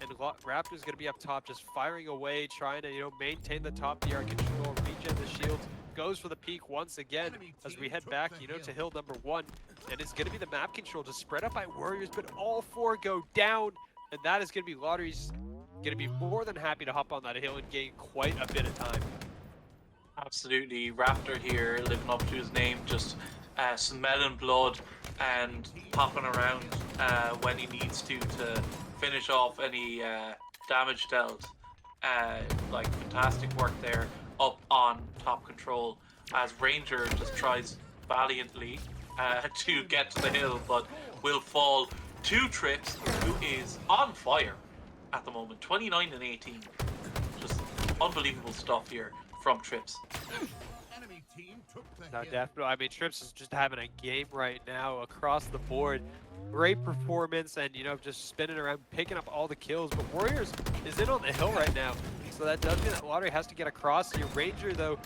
and Raptor's gonna be up top, just firing away, trying to, you know, maintain the top DR control, regen the shields. Goes for the peak once again as we head back, you know, to hill number 1, and it's going to be the map control just spread up by Warriors, but all 4 go down, and that is going to be Lottery's going to be more than happy to hop on that hill and gain quite a bit of time. Absolutely. Raptor here, living up to his name, just smelling blood and popping around when he needs to finish off any damage dealt. Like, fantastic work there up on top control as Ranger just tries valiantly to get to the hill, but will fall to Trips, who is on fire at the moment. 29 and 18. Just unbelievable stuff here from Trips. No, definitely. I mean, Trips is just having a game right now across the board. Great performance and, you know, just spinning around, picking up all the kills. But Warriors is in on the hill right now. So that does mean that Lottery has to get across here. Ranger, though,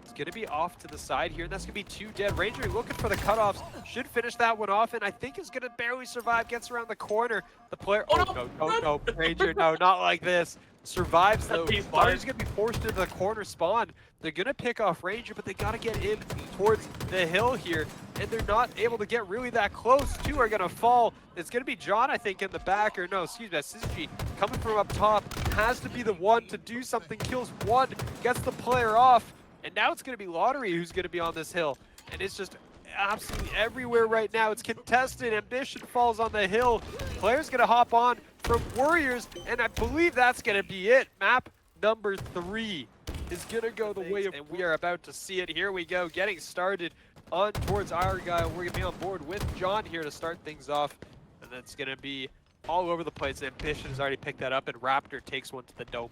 is going to be off to the side here. And that's going to be 2 dead. Ranger looking for the cutoffs. Should finish that one off. And I think is going to barely survive. Gets around the corner. The player... Oh, no. Ranger, no, not like this. Survives, though. Lottery's going to be forced into the corner spawn. They're going to pick off Ranger, but they got to get in towards the hill here. And they're not able to get really that close. 2 are going to fall. It's going to be John, I think, in the back. Or no, excuse me, Syzygy coming from up top. Has to be the one to do something. Kills 1, gets the player off. And now it's going to be Lottery who's going to be on this hill. And it's just absolutely everywhere right now. It's contested. Ambition falls on the hill. Player's going to hop on from Warriors. And I believe that's going to be it. Map number 3 is going to go the way of... And we are about to see it. Here we go. Getting started on towards Argyle. We're going to be on board with John here to start things off. And that's going to be all over the place. Ambition has already picked that up. And Raptor takes one to the dome.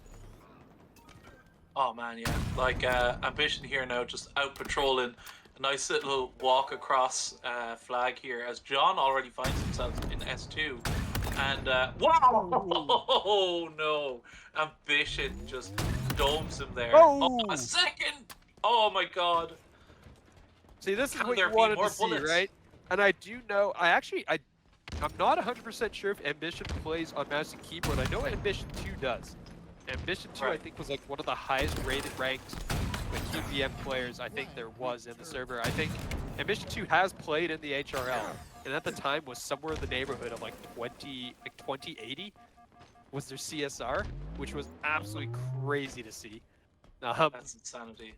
Oh man, yeah. Like Ambition here now, just out patrolling. A nice little walk across flag here as John already finds himself in S2. And wow! Oh no! Ambition just domes him there. Oh, a second! Oh my god! See, this is what you wanted to see, right? And I do know, I'm not 100% sure if Ambition plays on mouse and keyboard. I know Ambition 2 does. Ambition 2, I think, was like one of the highest rated ranked QPM players I think there was in the server. I think Ambition 2 has played in the HRL, and at the time was somewhere in the neighborhood of like 2080 was their CSR, which was absolutely crazy to see. That's insanity.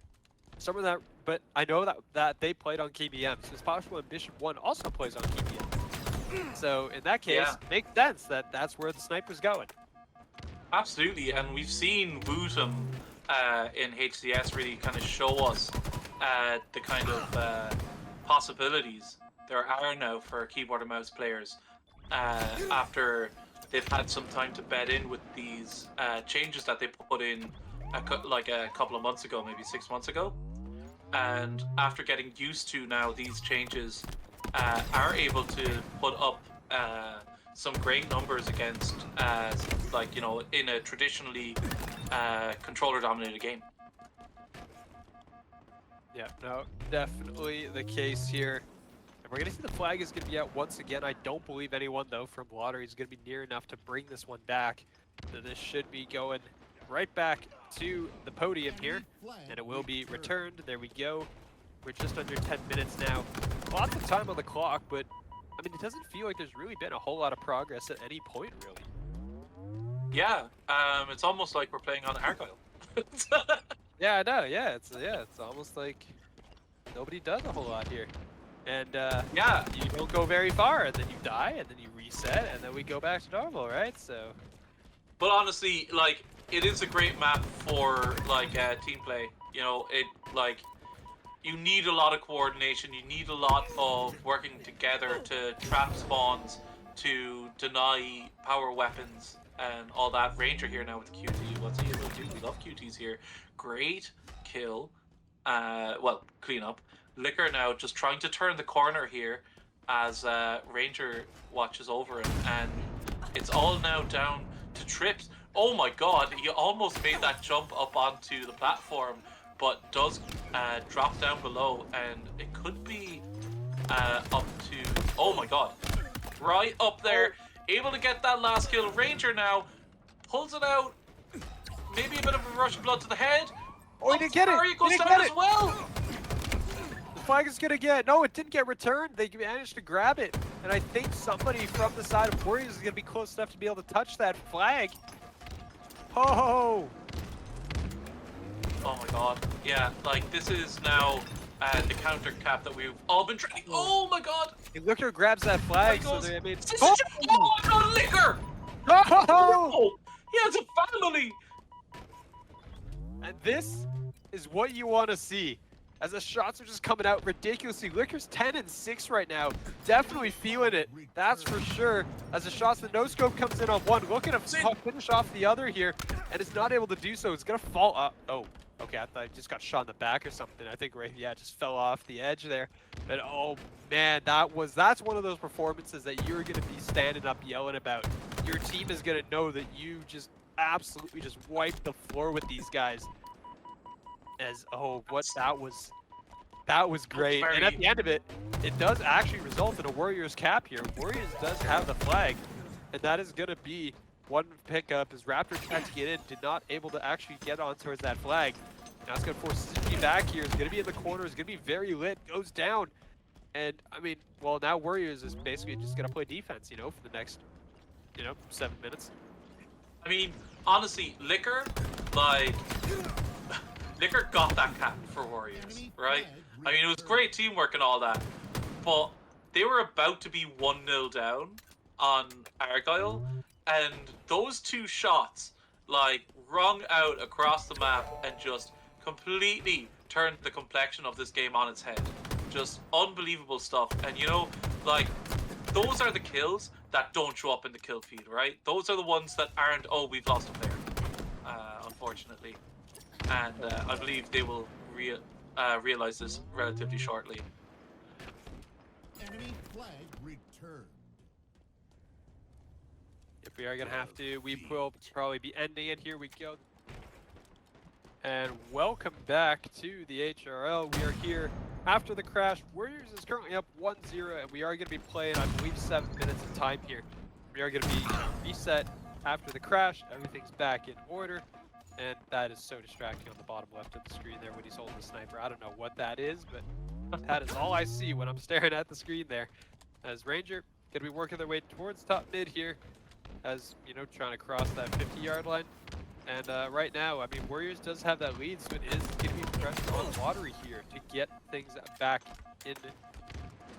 Some of that, but I know that they played on KBM, so it's possible Ambition 1 also plays on KBM. So in that case, it makes sense that that's where the sniper's going. Absolutely, and we've seen Wootum in HCS really kind of show us the kind of possibilities there are now for keyboard and mouse players after they've had some time to bed in with these changes that they put in like a couple of months ago, maybe 6 months ago. And after getting used to now these changes, are able to put up some great numbers against, like, you know, in a traditionally controller-dominated game. Yeah, no, definitely the case here. And we're going to see the flag is going to be out once again. I don't believe anyone, though, from Lottery is going to be near enough to bring this one back. So this should be going right back to the podium here, and it will be returned. There we go. We're just under 10 minutes now. Lots of time on the clock, but I mean, it doesn't feel like there's really been a whole lot of progress at any point, really. Yeah, it's almost like we're playing on Argyle. Yeah, I know. Yeah, it's almost like nobody does a whole lot here, and yeah, you don't go very far, and then you die, and then you reset, and then we go back to normal, right? So, but honestly, like, it is a great map for like team play. You know, you need a lot of coordination, you need a lot of working together to trap spawns, to deny power weapons, and all that. Ranger here now with the QT. What's he able to do? We love QTs here. Great kill. Well, clean up. Liquor now just trying to turn the corner here as Ranger watches over him, and it's all now down to Trips. Oh my god, he almost made that jump up onto the platform, but does drop down below, and it could be up to... Oh my god. Right up there, able to get that last kill. Ranger now pulls it out. Maybe a bit of a rush of blood to the head. Oh, he didn't get it! He goes down as well! The flag is gonna get... No, it didn't get returned. They managed to grab it. And I think somebody from the side of Worriers is gonna be close enough to be able to touch that flag. Ho! Oh my god. Yeah, like this is now the counter cap that we've all been training. Oh my god! Hey, Liquor grabs that flag, so Goes, they, I mean... oh my god, Liquor! Oh! Oh! He has a family! And this is what you want to see. As the shots are just coming out ridiculously. Liquor's 10 and 6 right now. Definitely feeling it. That's for sure. As the shots, the no-scope comes in on one. Looking to finish off the other here. And is not able to do so. It's going to fall up. Oh, okay. I thought I just got shot in the back or something. I think, right, yeah, just fell off the edge there. But, oh, man, that's one of those performances that you're going to be standing up yelling about. Your team is going to know that you just absolutely just wiped the floor with these guys. As that was great. And at the end of it, it does actually result in a Warriors cap here. Warriors does have the flag, and that is gonna be one pickup as Raptor tried to get in, did not able to actually get on towards that flag. Now it's gonna force Suzuki back here. It's gonna be in the corner, it's gonna be very lit, goes down. And I mean, well, now Warriors is basically just gonna play defense, you know, for the next, 7 minutes. I mean, honestly, Liquor, like, Liquor got that cap for Warriors, right? I mean, it was great teamwork and all that, but they were about to be 1-0 down on Argyle, and those two shots, like, rung out across the map and just completely turned the complexion of this game on its head. Just unbelievable stuff. And, like, those are the kills that don't show up in the kill feed, right? Those are the ones that aren't, oh, we've lost a player, unfortunately. And I believe they will realize this relatively shortly. Enemy flag returned. If we are gonna have to, we will probably be ending it. Here we go. And welcome back to the HRL. We are here after the crash. Warriors is currently up 1-0, and we are gonna be playing, I believe, 7 minutes of time here. We are gonna be reset after the crash. Everything's back in order. And that is so distracting on the bottom left of the screen there when he's holding the sniper. I don't know what that is, but that is all I see when I'm staring at the screen there. As Ranger gonna be working their way towards top mid here, as trying to cross that 50-yard line. And right now, I mean, Warriors does have that lead, so it is gonna be pressure on Lottery here to get things back in,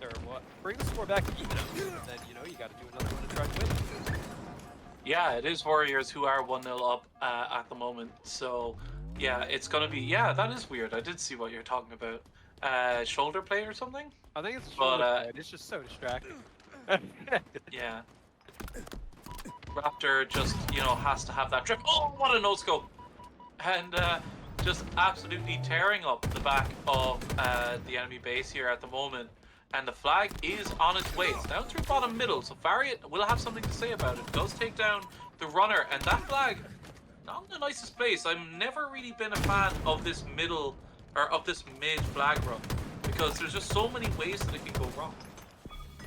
or what? Bring the score back even. And then you got to do another one to try to win. Yeah, it is Warriors who are 1-0 up at the moment. So, yeah, it's going to be... Yeah, that is weird. I did see what you're talking about. Shoulder play or something? I think it's a shoulder play. It's just so distracting. Yeah. Raptor just, has to have that trip. Oh, what a no-scope! And just absolutely tearing up the back of the enemy base here at the moment. And the flag is on its way. It's down through bottom middle, so Variant will have something to say about it. It does take down the runner, and that flag, not in the nicest place. I've never really been a fan of this middle, or of this mid flag run, because there's just so many ways that it can go wrong.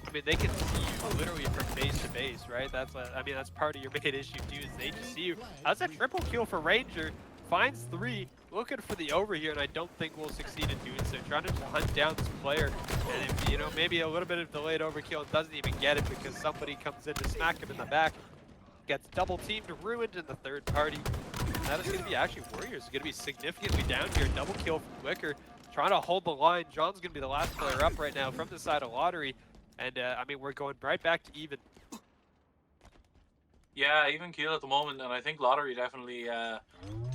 I mean, they can see you literally from base to base, right? That's part of your main issue too, is they just see you. That's a triple kill for Ranger. Finds 3, looking for the over here, and I don't think we'll succeed in doing so. Trying to hunt down this player, and if, maybe a little bit of delayed overkill and doesn't even get it because somebody comes in to smack him in the back. Gets double teamed, ruined in the third party. And that is going to be actually Warriors. Going to be significantly down here. Double kill from Liquor, trying to hold the line. John's going to be the last player up right now from the side of Lottery, and I mean, we're going right back to even. Yeah, even kill at the moment, and I think Lottery definitely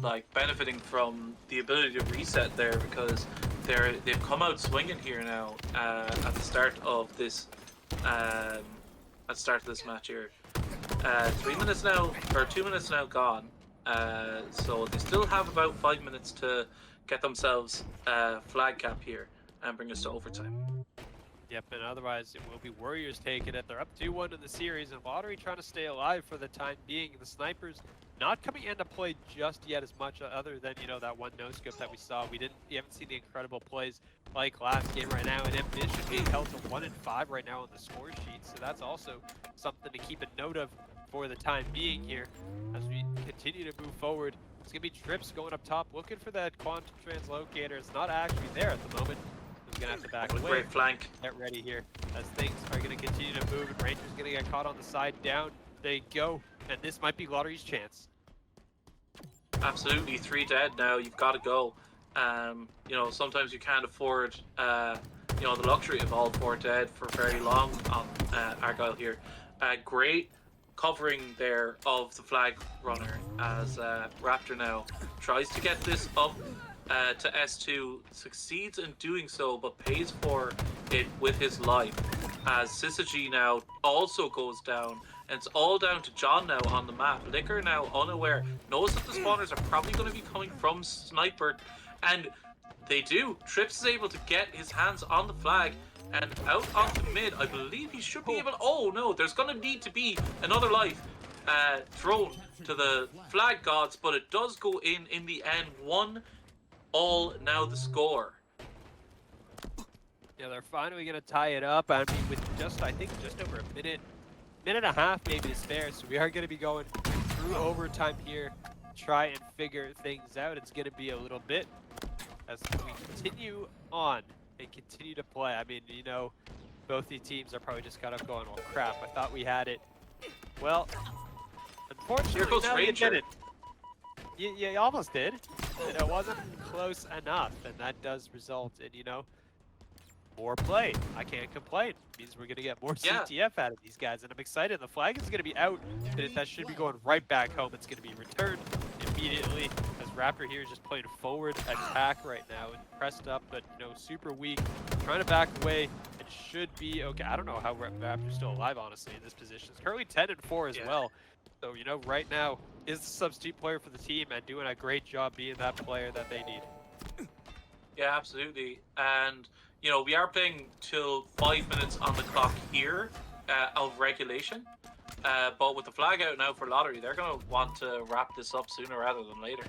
like benefiting from the ability to reset there, because they've come out swinging here now at the start of this match here. 3 minutes now, or 2 minutes now gone. So they still have about 5 minutes to get themselves flag cap here and bring us to overtime. Yep, and otherwise it will be Warriors taking it. They're up 2-1 in the series, and Lottery trying to stay alive for the time being. The snipers not coming into play just yet as much, other than that one no-scope that we saw. We haven't seen the incredible plays like last game right now, and Ambition being held to 1-5 right now on the score sheet. So that's also something to keep a note of for the time being here as we continue to move forward. It's gonna be Trips going up top, looking for that quantum translocator. It's not actually there at the moment. He's gonna have to back away. Great flank. Get ready here as things are gonna continue to move, and Ranger's gonna get caught on the side down. They go, and this might be Lottery's chance. Absolutely, 3 dead now. You've got to go. You know, sometimes you can't afford, you know, the luxury of all 4 dead for very long on Argyle here. Great covering there of the flag runner as Raptor now tries to get this up to S2, succeeds in doing so, but pays for it with his life. As Syzygy now also goes down, and it's all down to John now on the map. Liquor now unaware, knows that the spawners are probably going to be coming from Sniper, and they do. Trips is able to get his hands on the flag and out onto mid. I believe he should be able. Oh no, there's going to need to be another life thrown to the flag gods, but it does go in the end. 1-all now the score. Yeah, they're finally going to tie it up. I mean, with just, I think, just over a minute and a half maybe to spare. So we are going to be going through overtime here, try and figure things out. It's going to be a little bit as we continue on and continue to play. I mean, you know, both these teams are probably just kind of going, well, crap, I thought we had it. Well, unfortunately, here goes now Ranger. you did it. You almost did. It wasn't close enough, and that does result in, you know, more play. I can't complain. It means we're going to get more CTF out of these guys, and I'm excited. The flag is going to be out, and that should be going right back home. It's going to be returned immediately, as Raptor here is just playing forward attack right now and pressed up, but, you know, super weak. Trying to back away. It should be okay. I don't know how Raptor's still alive, honestly, in this position. It's currently 10-4 as well. So, you know, right now is the substitute player for the team and doing a great job being that player that they need. Yeah, absolutely. And you know, we are playing till 5 minutes on the clock here of regulation. But with the flag out now for lottery, they're going to want to wrap this up sooner rather than later.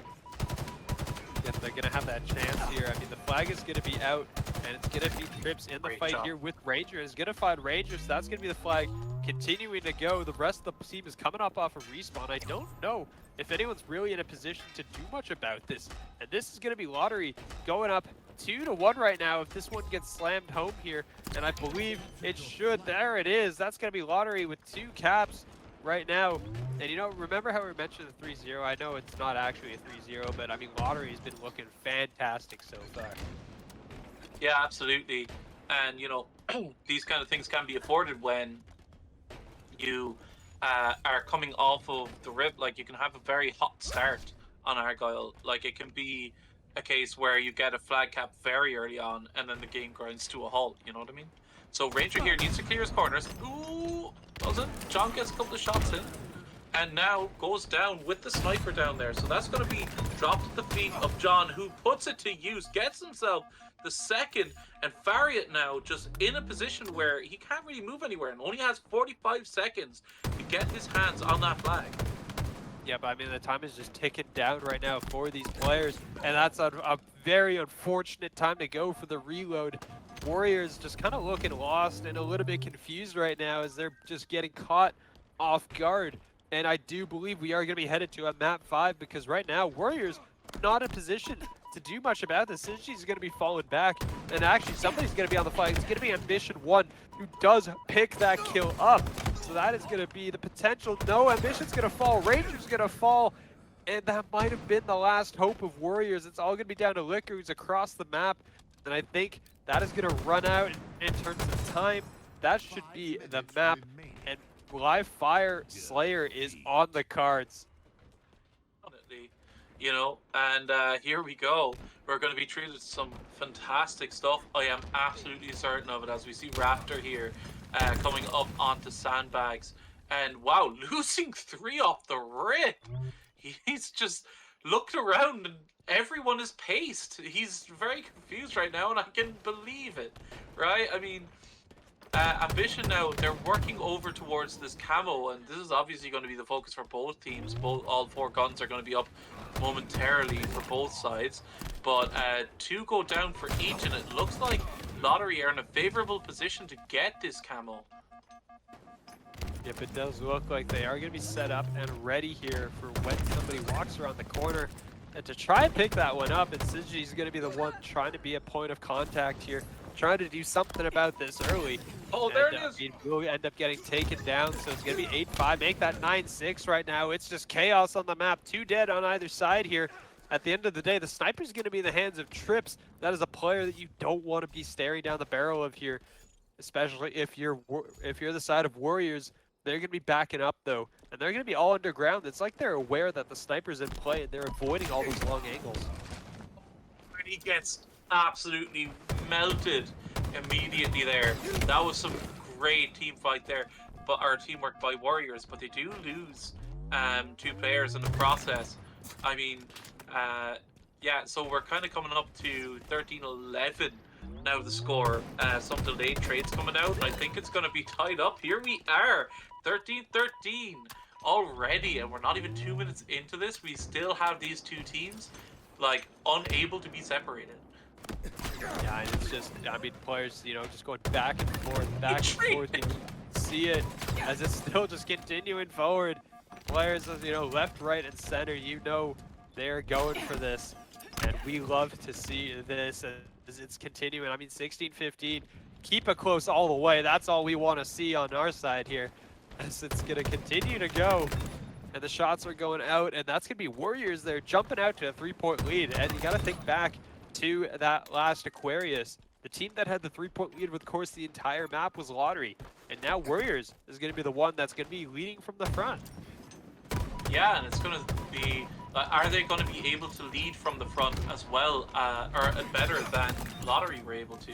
Yeah, they're going to have that chance here. I mean, the flag is going to be out, and it's going to be Trips in the fight here with Ranger. It's going to find Ranger, so that's going to be the flag continuing to go. The rest of the team is coming up off of respawn. I don't know if anyone's really in a position to do much about this. And this is going to be lottery going up 2-1 right now if this one gets slammed home here, and I believe it should. There it is. That's going to be lottery with 2 caps right now. And you know, remember how we mentioned the 3-0? I know it's not actually a 3-0, but I mean, lottery has been looking fantastic so far. Yeah, absolutely. And you know, these kind of things can be afforded when you are coming off of the rip. Like, you can have a very hot start on Argyle. Like, it can be a case where you get a flag cap very early on and then the game grinds to a halt, you know what I mean? So Ranger here needs to clear his corners. Ooh, doesn't. John gets a couple of shots in and now goes down with the sniper down there. So that's going to be dropped at the feet of John, who puts it to use, gets himself the second, and Fariat now just in a position where he can't really move anywhere and only has 45 seconds to get his hands on that flag. Yeah, but I mean, the time is just ticking down right now for these players, and that's a very unfortunate time to go for the reload. Warriors just kind of looking lost and a little bit confused right now as they're just getting caught off guard. And I do believe we are going to be headed to a map 5 because right now, Warriors not in position to do much about this. Syzygy's going to be falling back, and actually somebody's going to be on the flag. It's going to be Ambition1 who does pick that kill up. So that is going to be the potential. No, Ambition's going to fall. Ranger's going to fall. And that might have been the last hope of Warriors. It's all going to be down to Liquor, who's across the map. And I think that is going to run out in terms of time. That should be the map. And Live Fire Slayer is on the cards. You know, and here we go. We're going to be treated to some fantastic stuff. I am absolutely certain of it as we see Raptor here coming up onto sandbags. And wow, losing 3 off the rip. He's just looked around and everyone is paced. He's very confused right now, and I can believe it, right? I mean, Ambition now, they're working over towards this camo, and this is obviously going to be the focus for both teams. All 4 guns are going to be up momentarily for both sides, but 2 go down for each, and it looks like Lottery are in a favorable position to get this camo. Yep, it does look like they are going to be set up and ready here for when somebody walks around the corner and to try and pick that one up. And Syzygy's going to be the one trying to be a point of contact here, trying to do something about this early. Oh, there it And, is. I mean, we'll end up getting taken down, so it's going to be 8-5. Make that 9-6 right now. It's just chaos on the map. 2 dead on either side here. At the end of the day, the sniper's going to be in the hands of Trips. That is a player that you don't want to be staring down the barrel of here, especially if you're the side of Warriors. They're going to be backing up, though, and they're going to be all underground. It's like they're aware that the sniper's in play, and they're avoiding all those long angles. And he gets absolutely melted immediately there. That was some great team fight there, but our teamwork by Warriors, but they do lose 2 players in the process. I mean, yeah, so we're kind of coming up to 13-11 now, the score. Some delayed trades coming out, and I think it's going to be tied up. Here we are, 13-13 already, and we're not even 2 minutes into this. We still have these 2 teams, like, unable to be separated. Yeah, and it's just, I mean, players, you know, just going back and forth, back and forth. You see it as it's still just continuing forward. Players, you know, left, right, and center, you know, they're going for this. And we love to see this as it's continuing. I mean, 16-15, keep it close all the way. That's all we want to see on our side here, as it's going to continue to go. And the shots are going out, and that's going to be Warriors there jumping out to a 3-point lead. And you got to think back to that last Aquarius. The team that had the 3-point lead with, of course, the entire map was Lottery. And now Warriors is going to be the one that's going to be leading from the front. Yeah, and it's going to be... are they going to be able to lead from the front as well, or better than Lottery were able to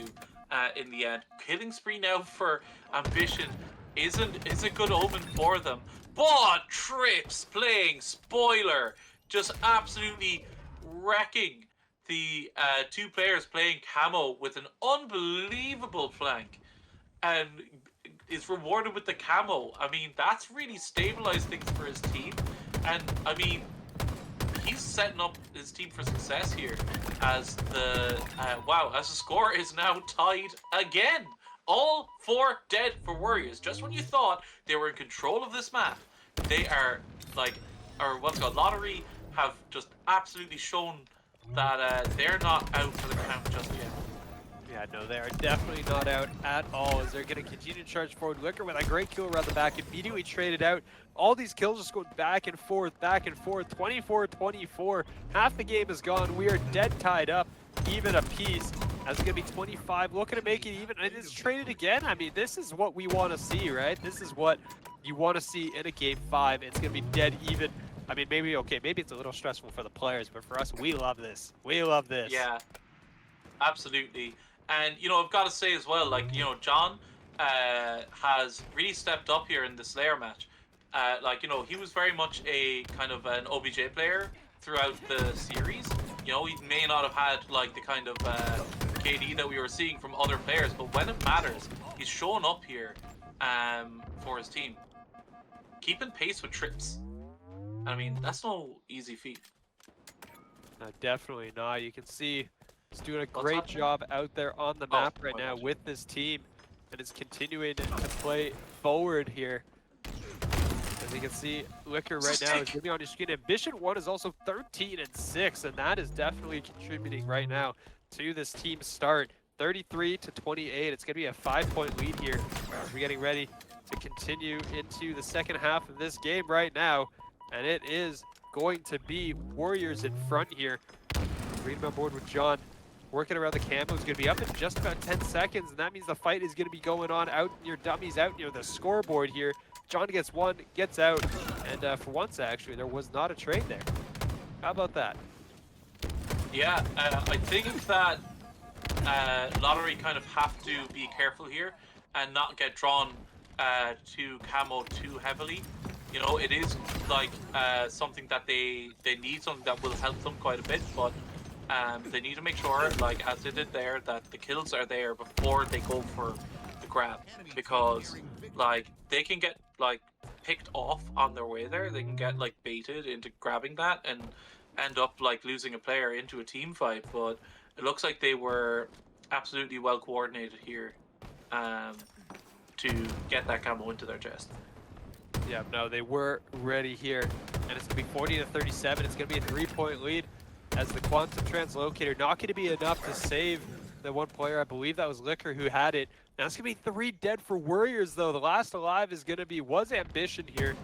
in the end? Killing spree now for Ambition is a good omen for them. But Trips playing spoiler, just absolutely wrecking the 2 players playing camo with an unbelievable flank, and is rewarded with the camo. I mean, that's really stabilized things for his team, and I mean, he's setting up his team for success here as the as the score is now tied again. All 4 dead for Warriors. Just when you thought they were in control of this map, they are like, or what's it called, Lottery have just absolutely shown that they're not out for the count just yet. Yeah, no, they are definitely not out at all, as they're going to continue to charge forward. Liquor with a great kill around the back, immediately traded out. All these kills just going back and forth, 24-24. Half the game is gone. We are dead tied up, even apiece. As it's going to be 25, looking to make it even. And it's traded again. I mean, this is what we want to see, right? This is what you want to see in a game 5. It's going to be dead even. I mean, maybe it's a little stressful for the players, but for us, we love this. We love this. Yeah, absolutely. And, you know, I've got to say as well, like, you know, John has really stepped up here in the Slayer match. Like, you know, he was very much a kind of an OBJ player throughout the series. You know, he may not have had, like, the kind of KD that we were seeing from other players, but when it matters, he's showing up here for his team. Keeping pace with Trips. I mean, that's no easy feat. No, definitely not. You can see he's doing a great job out there on the map right now with this team, and is continuing to play forward here. As you can see, Liquor right now is going to be on your screen. Ambition 1 is also 13-6, and that is definitely contributing right now to this team start. 33-28. It's going to be a 5-point lead here as we're getting ready to continue into the second half of this game right now. And it is going to be Warriors in front here. Reading on board with John. Working around the camo is going to be up in just about 10 seconds. And that means the fight is going to be going on out near dummies, out near the scoreboard here. John gets one, gets out. And for once, actually, there was not a trade there. How about that? Yeah, I think that Lottery kind of have to be careful here and not get drawn to camo too heavily. You know, it is like something that they need, something that will help them quite a bit, but they need to make sure, like as they did there, that the kills are there before they go for the grab, because like they can get like picked off on their way there. They can get like baited into grabbing that and end up like losing a player into a team fight. But it looks like they were absolutely well coordinated here to get that camo into their chest. Yeah, no, they were ready here, and it's going to be 40-37. It's going to be a 3-point lead as the Quantum Translocator not going to be enough to save the one player, I believe that was Liquor, who had it. Now it's going to be 3 dead for Warriors, though. The last alive is going to be Was Ambition here,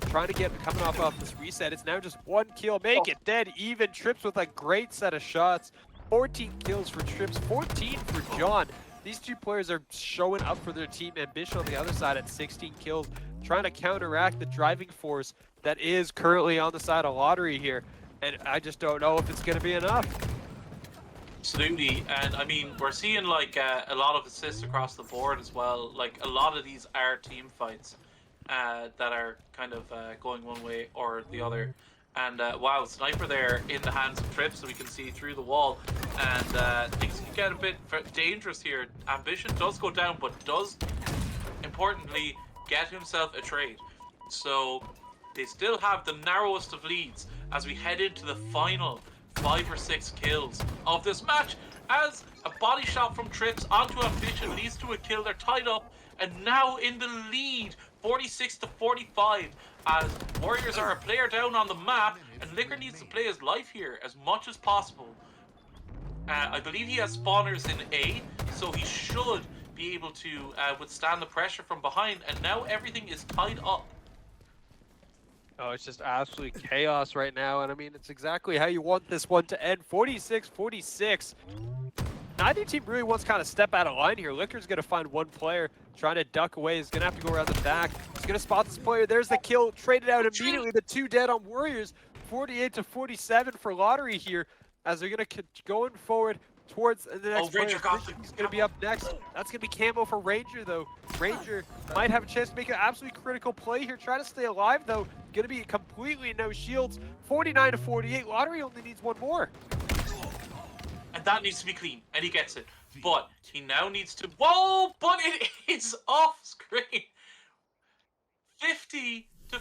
trying to get coming off this reset. It's now just 1 kill. Make it dead even. Trips with a great set of shots. 14 kills for Trips, 14 for John. These two players are showing up for their team. Ambition on the other side at 16 kills, trying to counteract the driving force that is currently on the side of Lottery here. And I just don't know if it's going to be enough. Absolutely, and I mean, we're seeing like a lot of assists across the board as well. Like a lot of these are team fights that are kind of going one way or the other. And wow, Sniper there in the hands of Trips, so we can see through the wall. And things can get a bit dangerous here. Ambition does go down, but does, importantly, get himself a trade. So they still have the narrowest of leads as we head into the final 5 or 6 kills of this match, as a body shot from Trips onto Ambition leads to a kill. They're tied up and now in the lead, 46 to 45, as Warriors are a player down on the map, and Liquor needs to play his life here as much as possible. I believe he has spawners in A, so he should be able to withstand the pressure from behind, and now everything is tied up. Oh, it's just absolute chaos right now, and I mean, it's exactly how you want this one to end. 46-46. Neither team really wants to kind of step out of line here. Liquor's going to find one player, trying to duck away. He's going to have to go around the back. He's going to spot this player. There's the kill, traded out immediately. The 2 dead on Warriors. 48 to 47 for Lottery here, as they're going to going forward towards the next player. He's going to be up next. That's going to be Camo for Ranger, though. Ranger might have a chance to make an absolutely critical play here. Try to stay alive, though. Going to be completely no shields. 49 to 48. Lottery only needs one more. And that needs to be clean, and he gets it. But he now needs to... Whoa! But it is off screen. 50 to